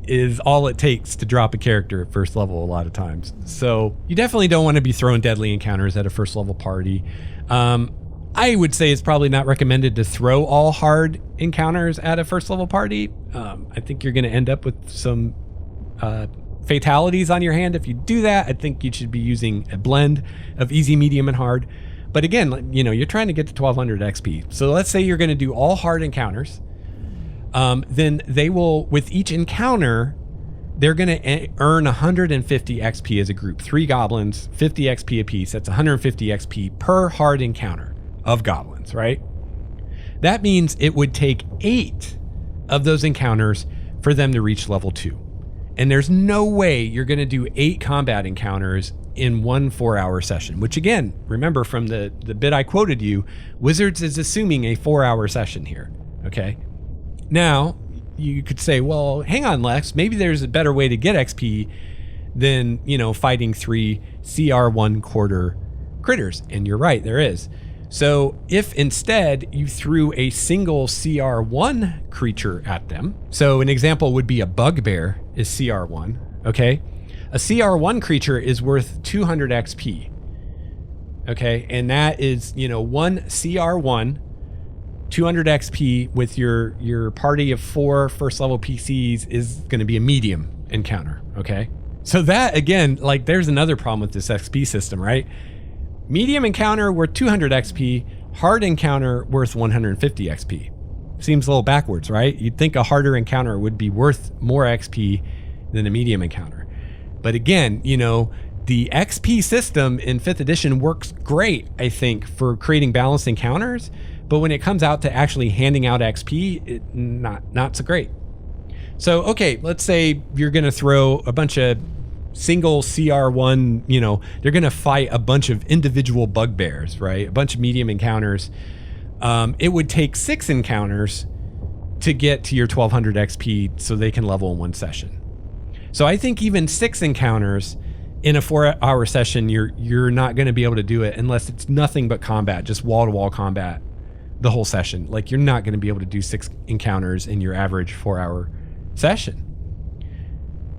is all it takes to drop a character at first level a lot of times. So you definitely don't want to be throwing deadly encounters at a first level party. I would say it's probably not recommended to throw all hard encounters at a first level party. I think you're going to end up with some fatalities on your hand if you do that. I think you should be using a blend of easy, medium, and hard. But again, you're trying to get to 1200 XP. So let's say you're going to do all hard encounters. Then they will, with each encounter, they're going to earn 150 XP as a group. 3 goblins, 50 XP apiece. That's 150 XP per hard encounter. of goblins, right? That means it would take 8 of those encounters for them to reach level 2. And there's no way you're going to do 8 combat encounters in one 4-hour session, which again, remember from the bit I quoted you, Wizards is assuming a 4-hour session here, okay? Now, you could say, well, hang on, Lex, maybe there's a better way to get XP than, fighting 3 CR1 quarter critters. And you're right, there is. So if instead you threw a single CR1 creature at them, so an example would be a bugbear is CR1, okay? A CR1 creature is worth 200 XP, okay? And that is, one CR1, 200 XP with your party of 4 first level PCs is going to be a medium encounter, okay? So that, again, like there's another problem with this XP system, right? Medium encounter worth 200 XP, hard encounter worth 150 XP. Seems a little backwards, right? You'd think a harder encounter would be worth more XP than a medium encounter. But again, the XP system in 5th edition works great, I think, for creating balanced encounters. But when it comes out to actually handing out XP, not so great. So, okay, let's say you're going to throw a bunch of single CR1, they're going to fight a bunch of individual bugbears, right? A bunch of medium encounters. It would take 6 encounters to get to your 1200 XP so they can level in one session. So I think even 6 encounters in a 4-hour session, you're not going to be able to do it unless it's nothing but combat, just wall-to-wall combat the whole session. Like you're not going to be able to do 6 encounters in your average 4-hour session.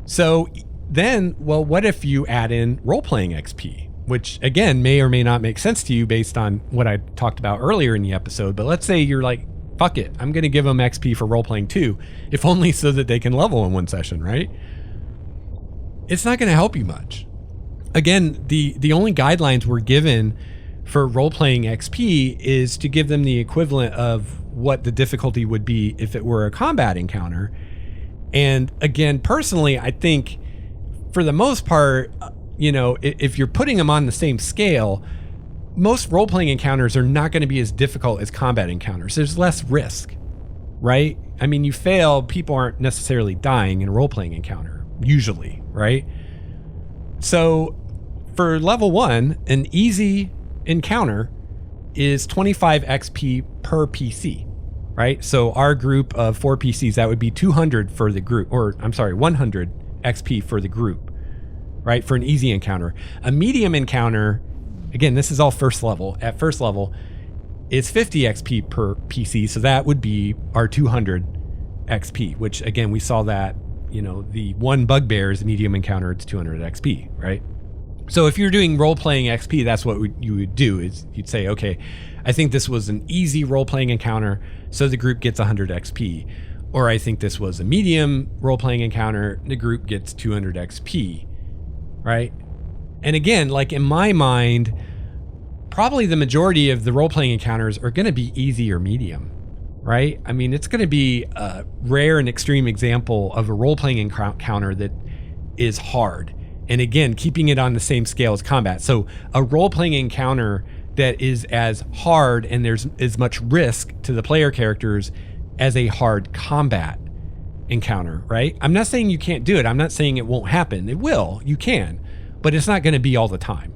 So then, well, what if you add in role-playing XP, which again may or may not make sense to you based on what I talked about earlier in the episode. But let's say you're like, fuck it, I'm going to give them XP for role-playing too, if only so that they can level in one session, right? It's not going to help you much. Again, the only guidelines we're given for role-playing XP is to give them the equivalent of what the difficulty would be if it were a combat encounter. And again, personally, I think for the most part, if you're putting them on the same scale, most role-playing encounters are not going to be as difficult as combat encounters. There's less risk, right? I mean, you fail, people aren't necessarily dying in a role-playing encounter, usually, right? So for level 1, an easy encounter is 25 XP per PC, right? So our group of 4 PCs, that would be 200 for the group, 100 XP for the group, right? For an easy encounter. A medium encounter, again, this is all first level. At first level, is 50 XP per PC. So that would be our 200 XP, which again, we saw that, the one bugbear is a medium encounter, it's 200 XP, right? So if you're doing role-playing XP, that's what you would do is you'd say, okay, I think this was an easy role-playing encounter, so the group gets 100 XP. Or I think this was a medium role-playing encounter, the group gets 200 XP, right? And again, like in my mind, probably the majority of the role-playing encounters are going to be easy or medium, right? I mean, it's going to be a rare and extreme example of a role-playing encounter that is hard. And again, keeping it on the same scale as combat. So a role-playing encounter that is as hard and there's as much risk to the player characters as a hard combat encounter, right? I'm not saying you can't do it. I'm not saying it won't happen. It will. You can. But it's not going to be all the time,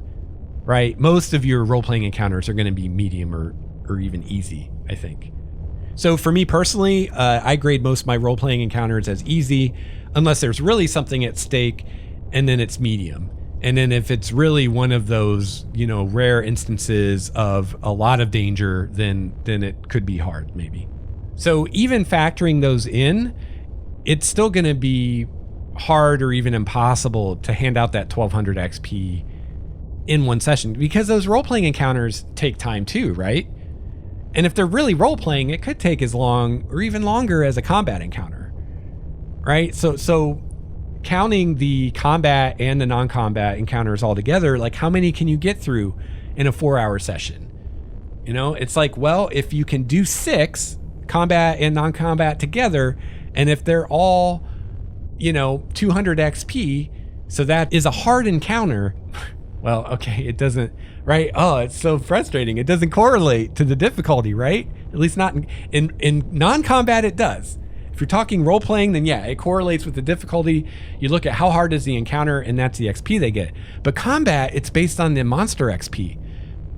right? Most of your role-playing encounters are going to be medium or even easy, I think. So for me personally, I grade most of my role-playing encounters as easy, unless there's really something at stake, and then it's medium. And then if it's really one of those, rare instances of a lot of danger, then it could be hard, maybe. So even factoring those in, it's still going to be hard or even impossible to hand out that 1200 XP in one session, because those role-playing encounters take time too, right? And if they're really role-playing, it could take as long or even longer as a combat encounter, right? So counting the combat and the non-combat encounters all together, like how many can you get through in a 4-hour session? It's like, well, if you can do 6 combat and non-combat together, and if they're all, 200 XP, so that is a hard encounter. Well, okay, it doesn't, right? Oh, it's so frustrating. It doesn't correlate to the difficulty, right? At least not in non-combat, it does. If you're talking role-playing, then yeah, it correlates with the difficulty. You look at how hard is the encounter, and that's the XP they get. But combat, it's based on the monster XP.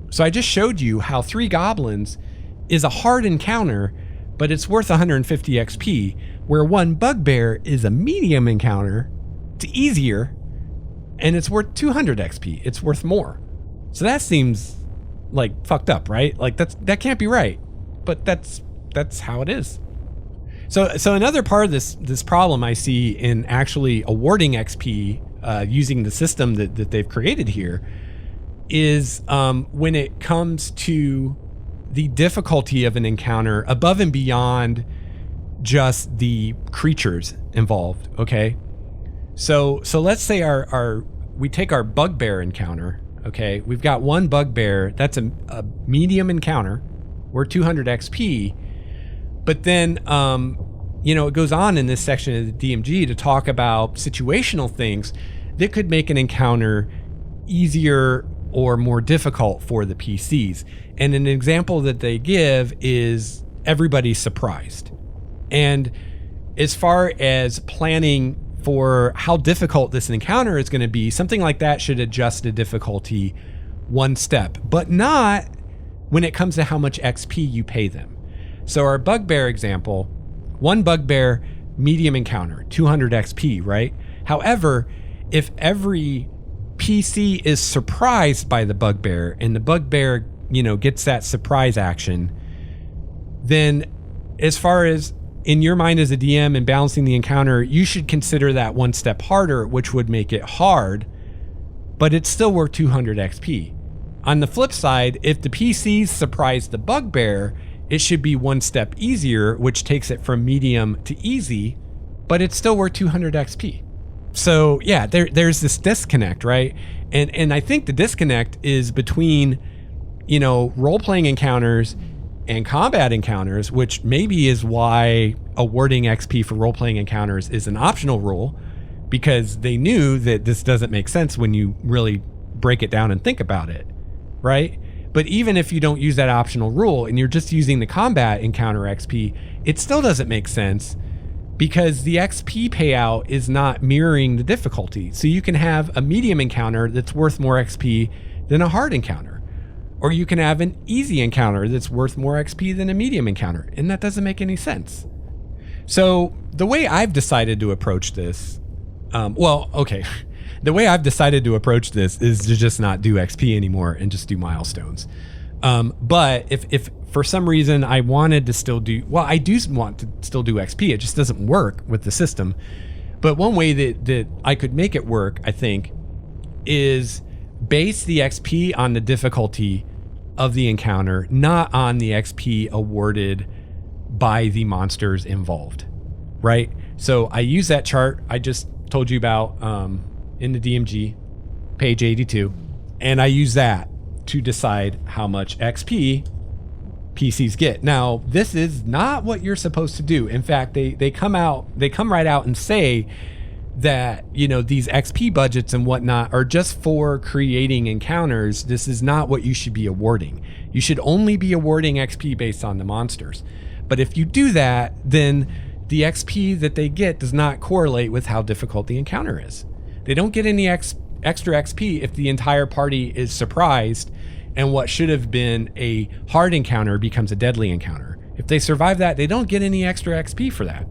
So I just showed you how 3 goblins is a hard encounter, but it's worth 150 XP, where 1 bugbear is a medium encounter. It's easier, and it's worth 200 XP. It's worth more. So that seems like fucked up, right? Like that can't be right. But that's how it is. So another part of this problem I see in actually awarding XP using the system that they've created here is when it comes to the difficulty of an encounter above and beyond just the creatures involved. Okay, so let's say we take our bugbear encounter. Okay, we've got 1 bugbear. That's a medium encounter. We're 200 XP. But then, it goes on in this section of the DMG to talk about situational things that could make an encounter easier or more difficult for the PCs. And an example that they give is everybody's surprised. And as far as planning for how difficult this encounter is going to be, something like that should adjust the difficulty 1 step, but not when it comes to how much XP you pay them. So our bugbear example, 1 bugbear, medium encounter, 200 XP, right? However, if every PC is surprised by the bugbear and the bugbear, gets that surprise action, then as far as in your mind as a DM and balancing the encounter, you should consider that 1 step harder, which would make it hard, but it's still worth 200 XP. On the flip side, if the PCs surprise the bugbear, it should be 1 step easier, which takes it from medium to easy, but it's still worth 200 XP. So yeah, there's this disconnect, right? And I think the disconnect is between, role-playing encounters and combat encounters, which maybe is why awarding XP for role-playing encounters is an optional rule, because they knew that this doesn't make sense when you really break it down and think about it, right? But even if you don't use that optional rule and you're just using the combat encounter XP, it still doesn't make sense because the XP payout is not mirroring the difficulty. So you can have a medium encounter that's worth more XP than a hard encounter. Or you can have an easy encounter that's worth more XP than a medium encounter. And that doesn't make any sense. So the way I've decided to approach this, the way I've decided to approach this is to just not do XP anymore and just do milestones. But if for some reason I wanted to still do, I do want to still do XP. It just doesn't work with the system. But one way that I could make it work, I think, is base the XP on the difficulty of the encounter, not on the XP awarded by the monsters involved, right? So I use that chart I just told you about in the DMG, page 82, and I use that to decide how much XP PCs get. Now, this is not what you're supposed to do. In fact, they come right out and say that, these XP budgets and whatnot are just for creating encounters. This is not what you should be awarding. You should only be awarding XP based on the monsters. But if you do that, then the XP that they get does not correlate with how difficult the encounter is. They don't get any extra XP if the entire party is surprised and what should have been a hard encounter becomes a deadly encounter. If they survive that, they don't get any extra XP for that.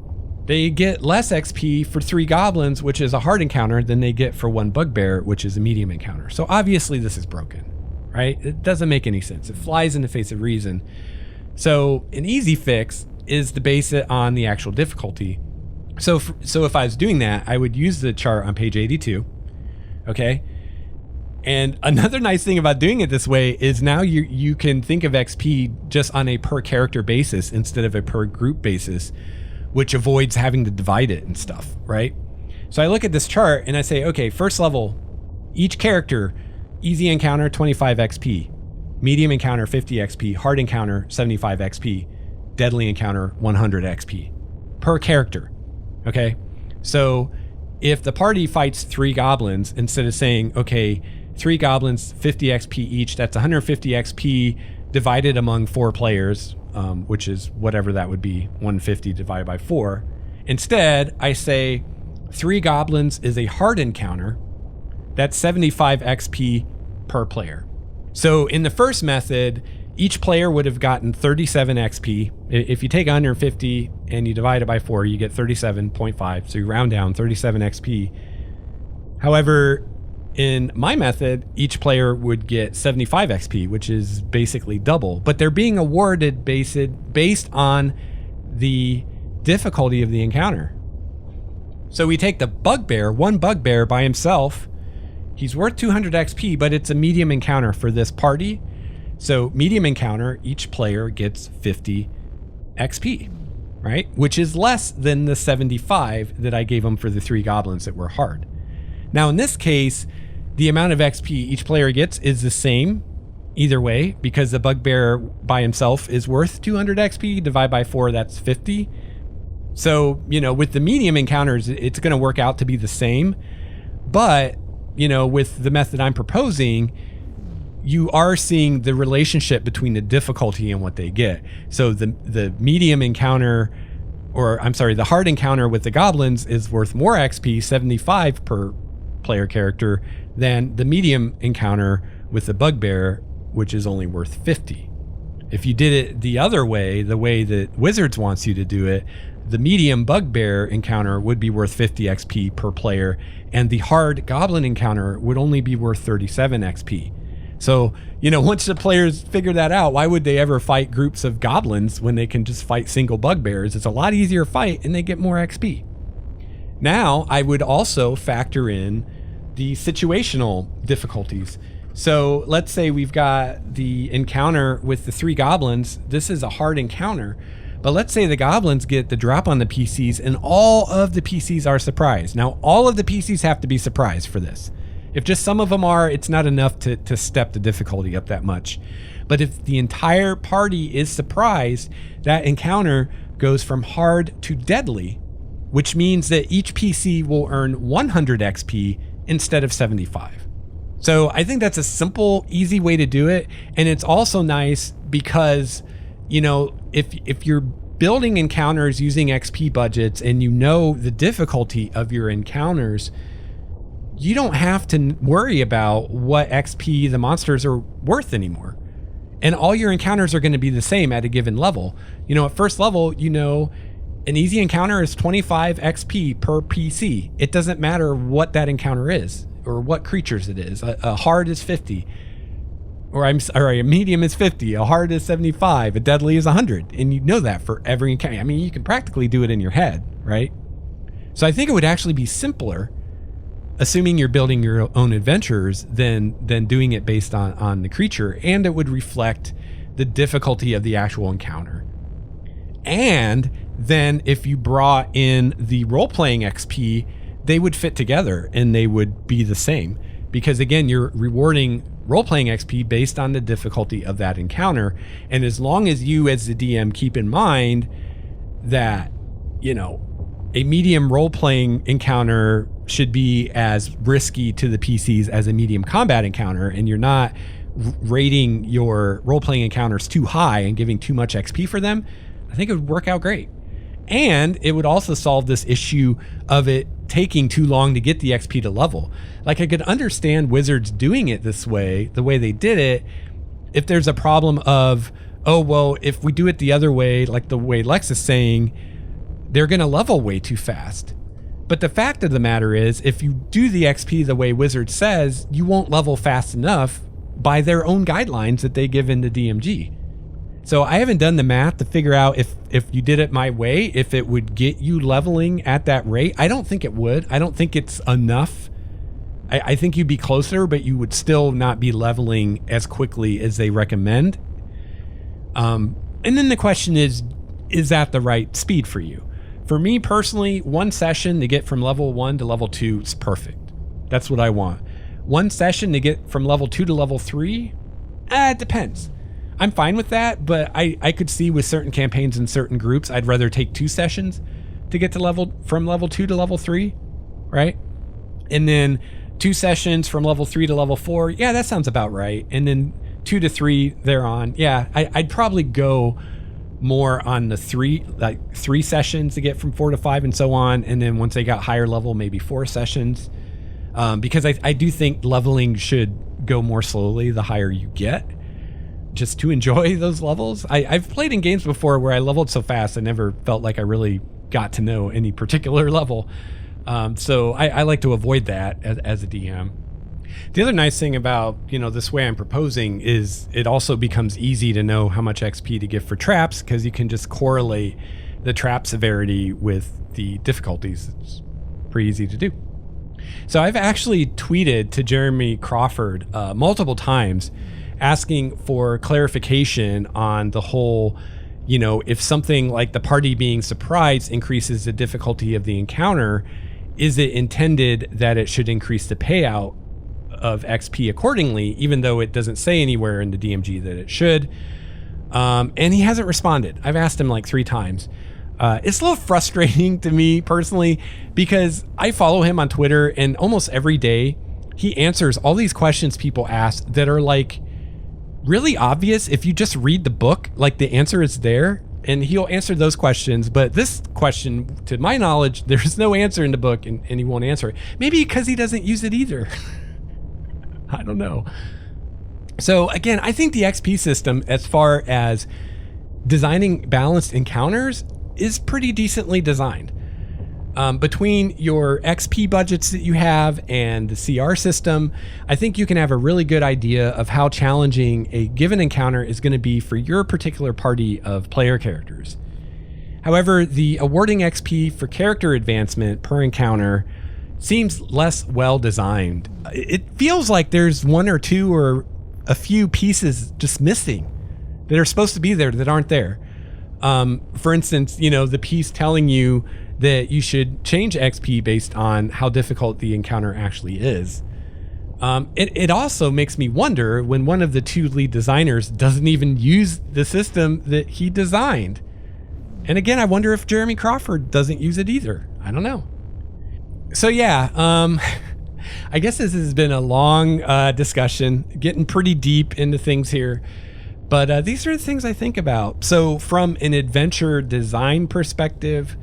They get less XP for 3 goblins, which is a hard encounter, than they get for 1 bugbear, which is a medium encounter. So obviously this is broken, right? It doesn't make any sense. It flies in the face of reason. So an easy fix is to base it on the actual difficulty. So if I was doing that, I would use the chart on page 82, okay? And another nice thing about doing it this way is now you can think of XP just on a per character basis instead of a per group basis, which avoids having to divide it and stuff, right? So I look at this chart and I say, okay, first level, each character, easy encounter, 25 XP, medium encounter, 50 XP, hard encounter, 75 XP, deadly encounter, 100 XP per character, okay? So if the party fights 3 goblins, instead of saying, okay, 3 goblins, 50 XP each. That's 150 XP divided among 4 players, which is whatever that would be, 150 divided by 4. Instead, I say 3 goblins is a hard encounter. That's 75 XP per player. So in the first method, each player would have gotten 37 XP. If you take 150 and you divide it by 4, you get 37.5. So you round down 37 XP. However, in my method, each player would get 75 XP, which is basically double, but they're being awarded based on the difficulty of the encounter. So we take the bugbear, one bugbear by himself. He's worth 200 XP, but it's a medium encounter for this party. So medium encounter, each player gets 50 XP, right? Which is less than the 75 that I gave them for the 3 goblins that were hard. Now in this case, the amount of XP each player gets is the same either way, because the bugbear by himself is worth 200 XP. Divide by 4, that's 50. So, with the medium encounters, it's going to work out to be the same. But, with the method I'm proposing, you are seeing the relationship between the difficulty and what they get. So the medium encounter, the hard encounter with the goblins is worth more XP, 75 per player character, than the medium encounter with the bugbear, which is only worth 50. If you did it the other way, the way that Wizards wants you to do it, the medium bugbear encounter would be worth 50 XP per player, and the hard goblin encounter would only be worth 37 XP. So, once the players figure that out, why would they ever fight groups of goblins when they can just fight single bugbears? It's a lot easier fight and they get more XP. Now, I would also factor in the situational difficulties. So let's say we've got the encounter with the 3 goblins. This is a hard encounter, but let's say the goblins get the drop on the PCs and all of the PCs are surprised. Now, all of the PCs have to be surprised for this. If just some of them are, it's not enough to step the difficulty up that much. But if the entire party is surprised, that encounter goes from hard to deadly, which means that each PC will earn 100 XP instead of 75. So I think that's a simple, easy way to do it. And it's also nice because, if you're building encounters using XP budgets and the difficulty of your encounters, you don't have to worry about what XP the monsters are worth anymore. And all your encounters are going to be the same at a given level. At first level, an easy encounter is 25 XP per PC. It doesn't matter what that encounter is or what creatures it is. A hard is 50, or a medium is 50. A hard is 75. A deadly is 100. And you know that for every encounter. I mean, you can practically do it in your head, right? So I think it would actually be simpler, assuming you're building your own adventures, than doing it based on the creature, and it would reflect the difficulty of the actual encounter. And then if you brought in the role-playing XP, they would fit together and they would be the same. Because again, you're rewarding role-playing XP based on the difficulty of that encounter. And as long as you as the DM keep in mind that, a medium role-playing encounter should be as risky to the PCs as a medium combat encounter, and you're not rating your role-playing encounters too high and giving too much XP for them, I think it would work out great. And it would also solve this issue of it taking too long to get the XP to level. Like, I could understand Wizards doing it this way, the way they did it, if there's a problem of, if we do it the other way, like the way Lex is saying, they're going to level way too fast. But the fact of the matter is, if you do the XP the way Wizard says, you won't level fast enough by their own guidelines that they give in the DMG. So I haven't done the math to figure out if you did it my way, if it would get you leveling at that rate. I don't think it would. I don't think it's enough. I think you'd be closer, but you would still not be leveling as quickly as they recommend. And then the question is that the right speed for you? For me personally, 1 session to get from level 1 to level 2 is perfect. That's what I want. 1 session to get from level 2 to level 3? It depends. I'm fine with that, but I could see with certain campaigns and certain groups, I'd rather take 2 sessions to get to from level 2 to level 3, right? And then, 2 sessions from level 3 to level 4. Yeah, that sounds about right. And then 2 to 3 thereon. Yeah, I'd probably go more on the 3 sessions to get from 4 to 5 and so on. And then once they got higher level, maybe 4 sessions. Because I do think leveling should go more slowly the higher you get, just to enjoy those levels. I've played in games before where I leveled so fast I never felt like I really got to know any particular level. So I like to avoid that as a DM. The other nice thing about, this way I'm proposing is it also becomes easy to know how much XP to give for traps, because you can just correlate the trap severity with the difficulties. It's pretty easy to do. So I've actually tweeted to Jeremy Crawford multiple times asking for clarification on the whole, if something like the party being surprised increases the difficulty of the encounter, is it intended that it should increase the payout of XP accordingly, even though it doesn't say anywhere in the DMG that it should? And he hasn't responded. I've asked him like 3 times. It's a little frustrating to me personally, because I follow him on Twitter, and almost every day he answers all these questions people ask that are like really obvious. If you just read the book, like the answer is there, and he'll answer those questions. But this question, to my knowledge, there's no answer in the book, and he won't answer it. Maybe because he doesn't use it either. I don't know. So again, I think the XP system, as far as designing balanced encounters, is pretty decently designed. Between your XP budgets that you have and the CR system, I think you can have a really good idea of how challenging a given encounter is going to be for your particular party of player characters. However, the awarding XP for character advancement per encounter seems less well designed. It feels like there's 1 or 2 or a few pieces just missing that are supposed to be there that aren't there. For instance, the piece telling you that you should change XP based on how difficult the encounter actually is. It also makes me wonder when one of the 2 lead designers doesn't even use the system that he designed. And again, I wonder if Jeremy Crawford doesn't use it either. I don't know. So yeah, I guess this has been a long discussion, getting pretty deep into things here. But these are the things I think about. So from an adventure design perspective,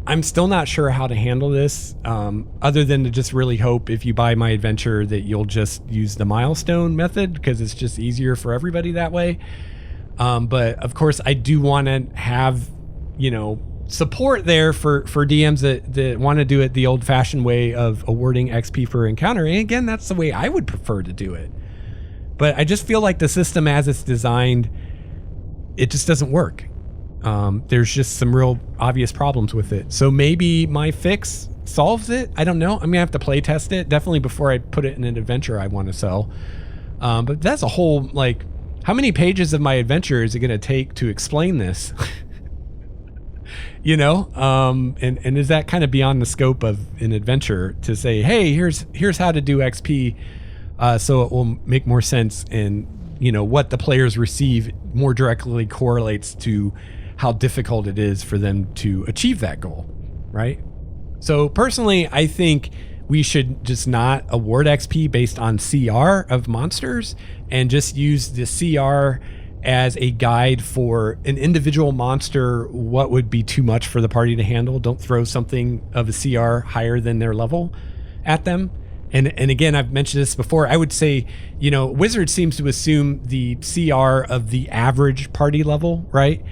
I'm still not sure how to handle this, other than to just really hope if you buy my adventure that you'll just use the milestone method, because it's just easier for everybody that way. But of course, I do want to have, support there for DMs that want to do it the old-fashioned way of awarding XP per encounter. And again, that's the way I would prefer to do it. But I just feel like the system as it's designed, it just doesn't work. There's just some real obvious problems with it. So maybe my fix solves it. I don't know. I'm gonna have to play test it definitely before I put it in an adventure I want to sell. But that's a whole, how many pages of my adventure is it gonna take to explain this? And is that kind of beyond the scope of an adventure to say, hey, here's how to do XP, so it will make more sense, and what the players receive more directly correlates to how difficult it is for them to achieve that goal, right? So personally, I think we should just not award XP based on CR of monsters, and just use the CR as a guide for an individual monster. What would be too much for the party to handle? Don't throw something of a CR higher than their level at them. And again, I've mentioned this before. I would say, Wizard seems to assume the CR of the average party level, right?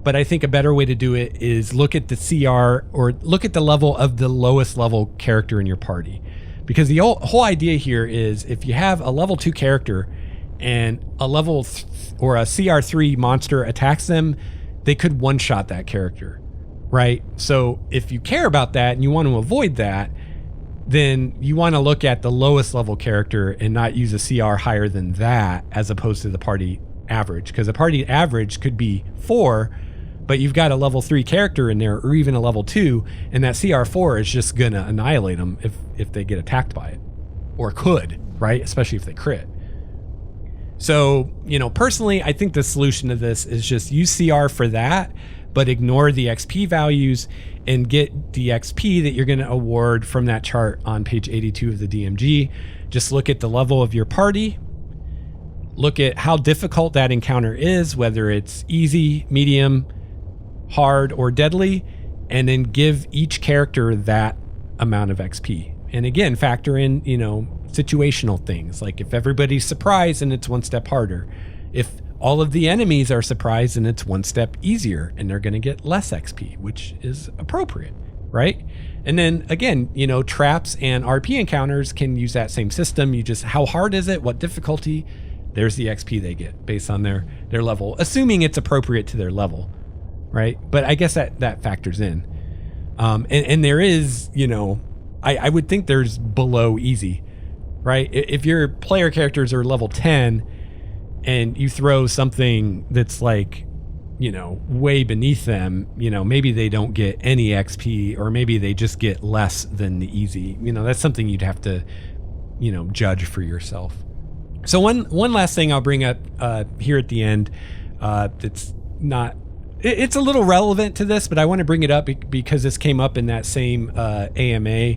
But I think a better way to do it is look at the CR, or look at the level of the lowest level character in your party. Because the whole idea here is, if you have a level 2 character and a level or a CR3 monster attacks them, they could one-shot that character, right? So if you care about that and you want to avoid that, then you want to look at the lowest level character and not use a CR higher than that, as opposed to the party average. Because the party average could be 4, but you've got a level 3 character in there, or even a level 2, and that CR4 is just going to annihilate them if they get attacked by it. Or could, right? Especially if they crit. So, personally, I think the solution to this is just use CR for that, but ignore the XP values and get the XP that you're going to award from that chart on page 82 of the DMG. Just look at the level of your party. Look at how difficult that encounter is, whether it's easy, medium, hard, or deadly, and then give each character that amount of XP. And again, factor in, situational things, like if everybody's surprised and it's one step harder. If all of the enemies are surprised and it's one step easier and they're going to get less XP, which is appropriate, right? And then again, traps and RP encounters can use that same system. You just, how hard is it? What difficulty? There's the XP they get based on their level, assuming it's appropriate to their level, right? But I guess that factors in. And there is, I would think there's below easy, right? If your player characters are level 10 and you throw something that's like, way beneath them, maybe they don't get any XP, or maybe they just get less than the easy. That's something you'd have to, judge for yourself. So one last thing I'll bring up here at the end, that's not, it's a little relevant to this, but I want to bring it up because this came up in that same AMA,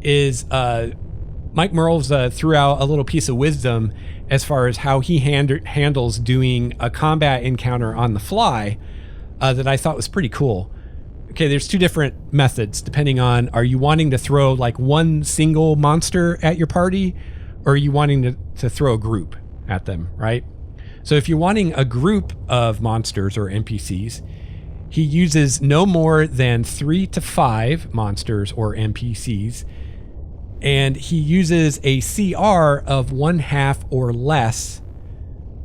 is Mike Mearls threw out a little piece of wisdom as far as how he handles doing a combat encounter on the fly that I thought was pretty cool. Okay, there's two different methods depending on, are you wanting to throw like one single monster at your party, or are you wanting to throw a group at them, right? So if you're wanting a group of monsters or NPCs, he uses no more than 3 to 5 monsters or NPCs, and he uses a CR of 1/2 or less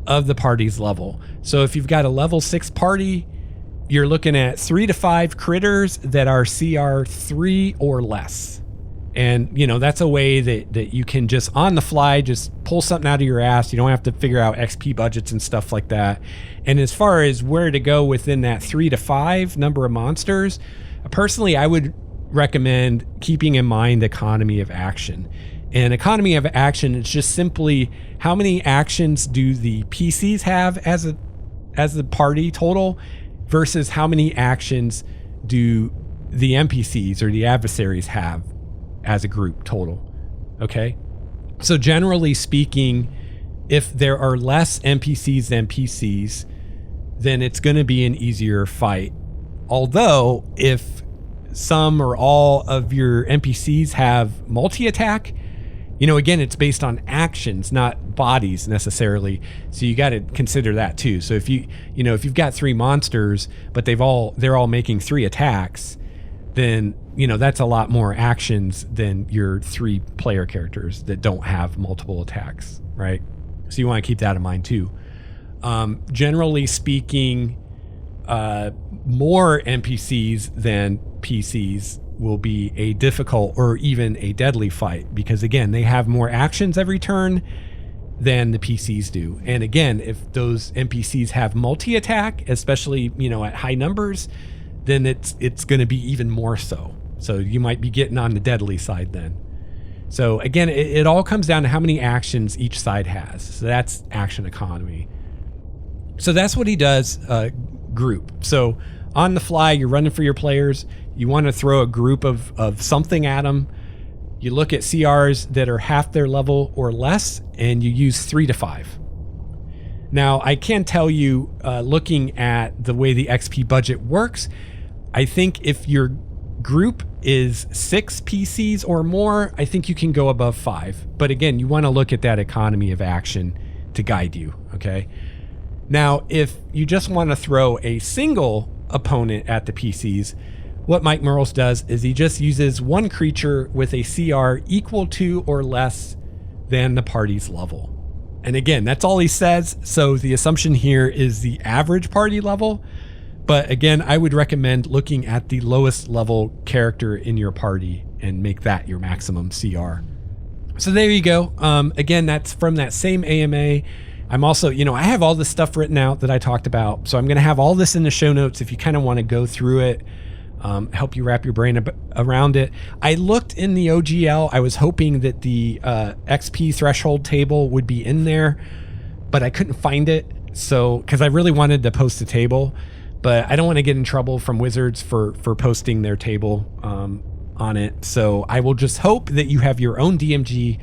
of the party's level. So if you've got a level 6 party, you're looking at 3 to 5 critters that are CR 3 or less. And, that's a way that you can just on the fly, just pull something out of your ass. You don't have to figure out XP budgets and stuff like that. And as far as where to go within that 3 to 5 number of monsters, personally, I would recommend keeping in mind economy of action. And economy of action is just simply how many actions do the PCs have as the party total versus how many actions do the NPCs or the adversaries have as a group total. Okay. So generally speaking, if there are less NPCs than PCs, then it's going to be an easier fight. Although if some or all of your NPCs have multi-attack, again, it's based on actions, not bodies necessarily. So you got to consider that too. So if if you've got 3 monsters, but they're all making 3 attacks, then that's a lot more actions than your 3 player characters that don't have multiple attacks, right? So you want to keep that in mind too. Generally speaking, more NPCs than PCs will be a difficult or even a deadly fight, because again, they have more actions every turn than the PCs do. And again, if those NPCs have multi-attack, especially at high numbers, then it's going to be even more so. So you might be getting on the deadly side then. So again, it all comes down to how many actions each side has. So that's action economy. So that's what he does, group. So on the fly, you're running for your players. You want to throw a group of something at them. You look at CRs that are half their level or less, and you use 3 to 5. Now, I can tell you, looking at the way the XP budget works, I think if your group is 6 PCs or more, I think you can go above 5. But again, you want to look at that economy of action to guide you, okay? Now, if you just want to throw a single opponent at the PCs, what Mike Mearls does is he just uses 1 creature with a CR equal to or less than the party's level. And again, that's all he says. So the assumption here is the average party level. But again, I would recommend looking at the lowest level character in your party and make that your maximum CR. So there you go. Again, that's from that same AMA. I'm also, I have all this stuff written out that I talked about. So I'm going to have all this in the show notes if you kind of want to go through it, help you wrap your brain around it. I looked in the OGL. I was hoping that the XP threshold table would be in there, but I couldn't find it. So, because I really wanted to post a table, but I don't want to get in trouble from Wizards for posting their table on it. So I will just hope that you have your own DMG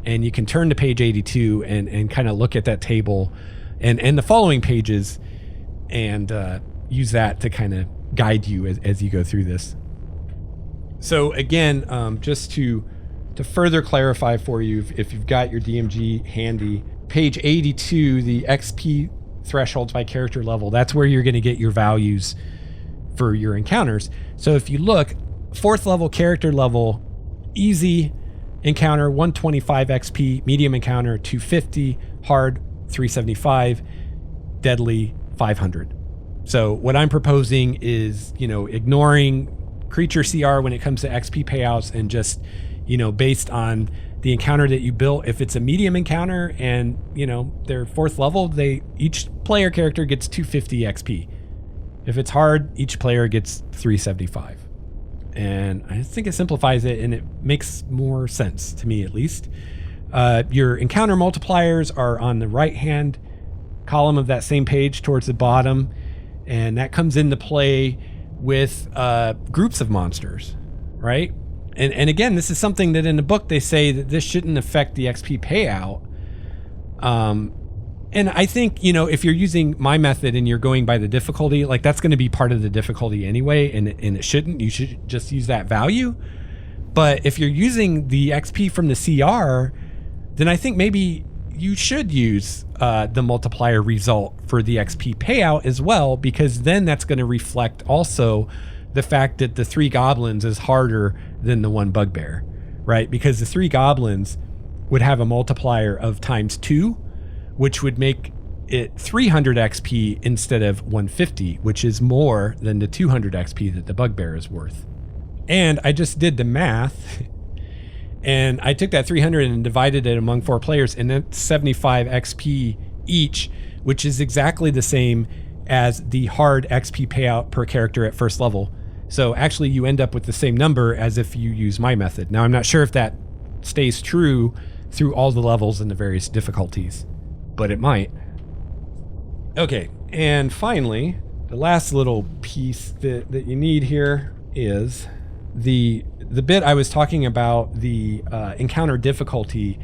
and you can turn to page 82 and kind of look at that table and the following pages and use that to kind of guide you as you go through this. So again, just to further clarify for you, if you've got your DMG handy, page 82, the XP thresholds by character level, that's where you're going to get your values for your encounters. So if you look, 4th level character level, easy encounter 125 XP, medium encounter 250, hard 375, deadly 500. So what I'm proposing is, ignoring creature CR when it comes to XP payouts and just, based on the encounter that you built, if it's a medium encounter and, they're 4th level, each player character gets 250 XP. If it's hard, each player gets 375. And I think it simplifies it and it makes more sense to me, at least. Your encounter multipliers are on the right-hand column of that same page towards the bottom. And that comes into play with groups of monsters, right? And again, this is something that in the book they say that this shouldn't affect the XP payout. And I think, if you're using my method and you're going by the difficulty, like that's going to be part of the difficulty anyway, and it shouldn't. You should just use that value. But if you're using the XP from the CR, then I think maybe you should use the multiplier result for the XP payout as well, because then that's going to reflect also the fact that the 3 goblins is harder than the 1 bugbear, right? Because the 3 goblins would have a multiplier of ×2, which would make it 300 XP instead of 150, which is more than the 200 XP that the bugbear is worth. And I just did the math, and I took that 300 and divided it among 4 players, and that's 75 XP each, which is exactly the same as the hard XP payout per character at 1st level. So actually you end up with the same number as if you use my method. Now I'm not sure if that stays true through all the levels and the various difficulties, but it might. Okay, and finally, the last little piece that you need here is the bit I was talking about. The encounter difficulty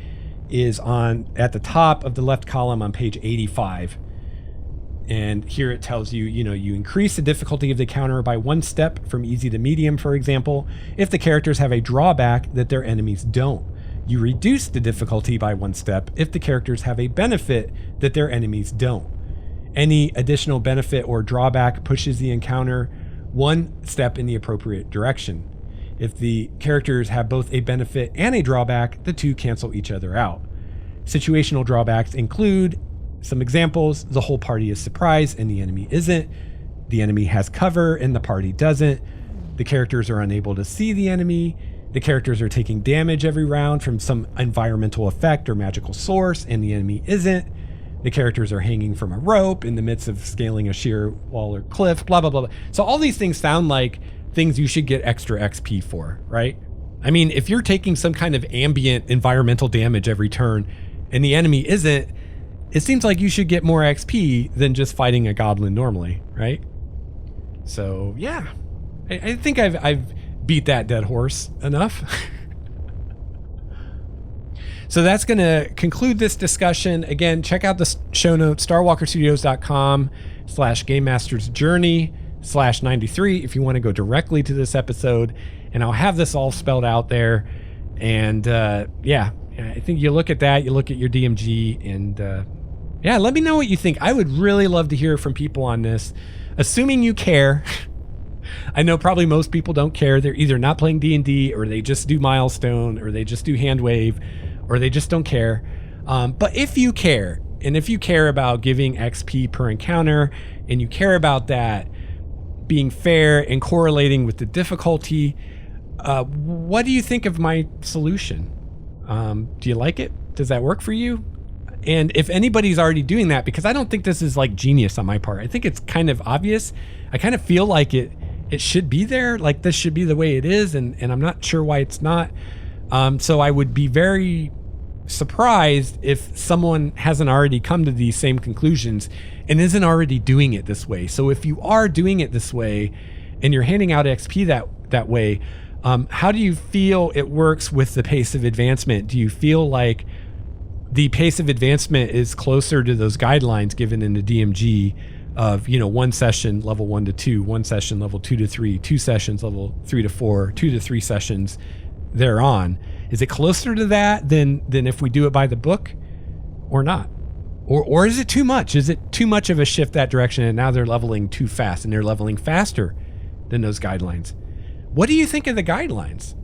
is at the top of the left column on page 85. And here it tells you, you increase the difficulty of the encounter by 1 step from easy to medium, for example, if the characters have a drawback that their enemies don't. You reduce the difficulty by 1 step if the characters have a benefit that their enemies don't. Any additional benefit or drawback pushes the encounter 1 step in the appropriate direction. If the characters have both a benefit and a drawback, the 2 cancel each other out. Situational drawbacks include some examples: the whole party is surprised and the enemy isn't. The enemy has cover and the party doesn't. The characters are unable to see the enemy. The characters are taking damage every round from some environmental effect or magical source, and the enemy isn't. The characters are hanging from a rope in the midst of scaling a sheer wall or cliff, blah, blah, blah, blah. So all these things sound like things you should get extra XP for, right? I mean, if you're taking some kind of ambient environmental damage every turn and the enemy isn't, it seems like you should get more XP than just fighting a goblin normally, right? So yeah, I think I've beat that dead horse enough. So that's going to conclude this discussion. Again, check out the show notes, starwalkerstudios.com/GameMastersJourney/93 if you want to go directly to this episode, and I'll have this all spelled out there. And yeah, I think you look at that, you look at your DMG, and yeah, let me know what you think. I would really love to hear from people on this, assuming you care. I know probably most people don't care. They're either not playing D&D, or they just do Milestone, or they just do Handwave, or they just don't care. But if you care, and if you care about giving XP per encounter, and you care about that being fair and correlating with the difficulty, what do you think of my solution? Do you like it? Does that work for you? And if anybody's already doing that, because I don't think this is like genius on my part, I think it's kind of obvious. I kind of feel like it should be there, like this should be the way it is, and I'm not sure why it's not. So I would be very surprised if someone hasn't already come to these same conclusions and isn't already doing it this way. So if you are doing it this way and you're handing out XP that way, how do you feel it works with the pace of advancement? Do you feel like the pace of advancement is closer to those guidelines given in the DMG of, one session level 1 to 2, one session level 2 to 3, 2 sessions level 3 to 4, 2 to 3 sessions thereon? Is it closer to that than if we do it by the book or not? Or is it too much? Is it too much of a shift that direction and now they're leveling too fast and they're leveling faster than those guidelines? What do you think of the guidelines?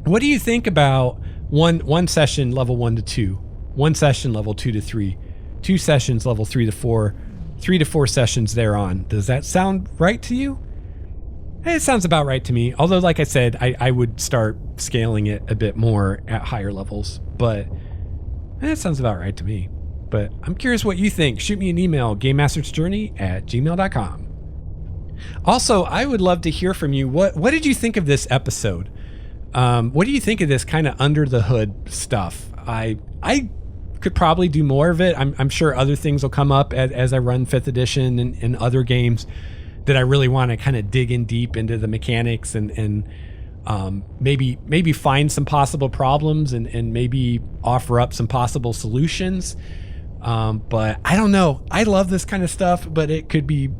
What do you think about one session level 1 to 2, one session level 2 to 3, 2 sessions level 3 to 4, 3 to 4 sessions thereon? Does that sound right to you? It sounds about right to me. Although, like I said, I would start scaling it a bit more at higher levels. But it sounds about right to me. But I'm curious what you think. Shoot me an email, gamemastersjourney@gmail.com. Also, I would love to hear from you. What did you think of this episode? What do you think of this kind of under the hood stuff? I could probably do more of it. I'm sure other things will come up as I run 5th edition and other games that I really want to kind of dig in deep into the mechanics and maybe find some possible problems and maybe offer up some possible solutions. But I don't know. I love this kind of stuff, but it could be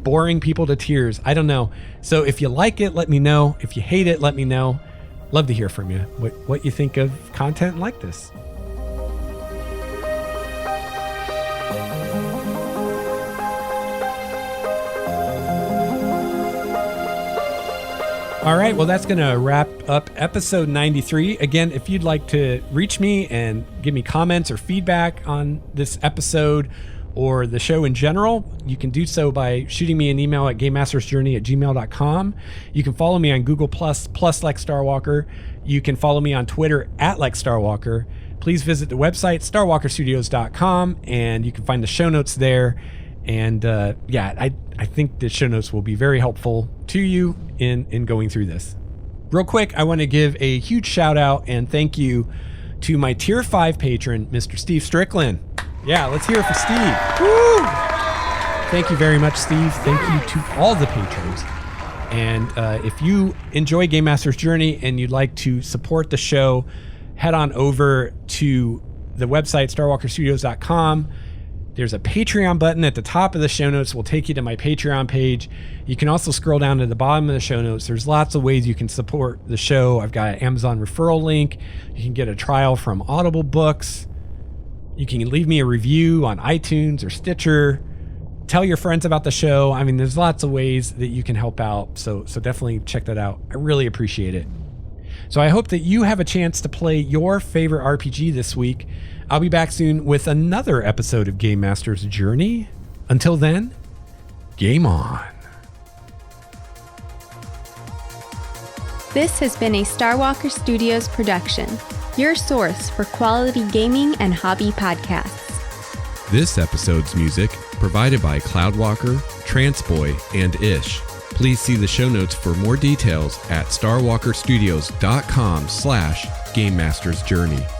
boring people to tears. I don't know. So if you like it, let me know. If you hate it, let me know. Love to hear from you. What you think of content like this. All right, well, that's going to wrap up episode 93. Again, if you'd like to reach me and give me comments or feedback on this episode or the show in general, you can do so by shooting me an email at gamemastersjourney@gmail.com. You can follow me on Google plus Lex Starwalker. You can follow me on Twitter @Lex Starwalker. Please visit the website, starwalkerstudios.com, and you can find the show notes there. And I think the show notes will be very helpful to you in going through this. Real quick, I want to give a huge shout out and thank you to my tier 5 patron, Mr. Steve Strickland. Yeah, let's hear it for Steve. Woo! Thank you very much, Steve. Thank you to all the patrons. And if you enjoy Game Master's Journey and you'd like to support the show, head on over to the website, starwalkerstudios.com. There's a Patreon button at the top of the show notes. Will take you to my Patreon page. You can also scroll down to the bottom of the show notes. There's lots of ways you can support the show. I've got an Amazon referral link. You can get a trial from Audible Books. You can leave me a review on iTunes or Stitcher. Tell your friends about the show. I mean, there's lots of ways that you can help out. So definitely check that out. I really appreciate it. So I hope that you have a chance to play your favorite RPG this week. I'll be back soon with another episode of Game Master's Journey. Until then, game on. This has been a Starwalker Studios production, your source for quality gaming and hobby podcasts. This episode's music provided by Cloudwalker, Transboy, and Ish. Please see the show notes for more details at starwalkerstudios.com/GameMastersJourney.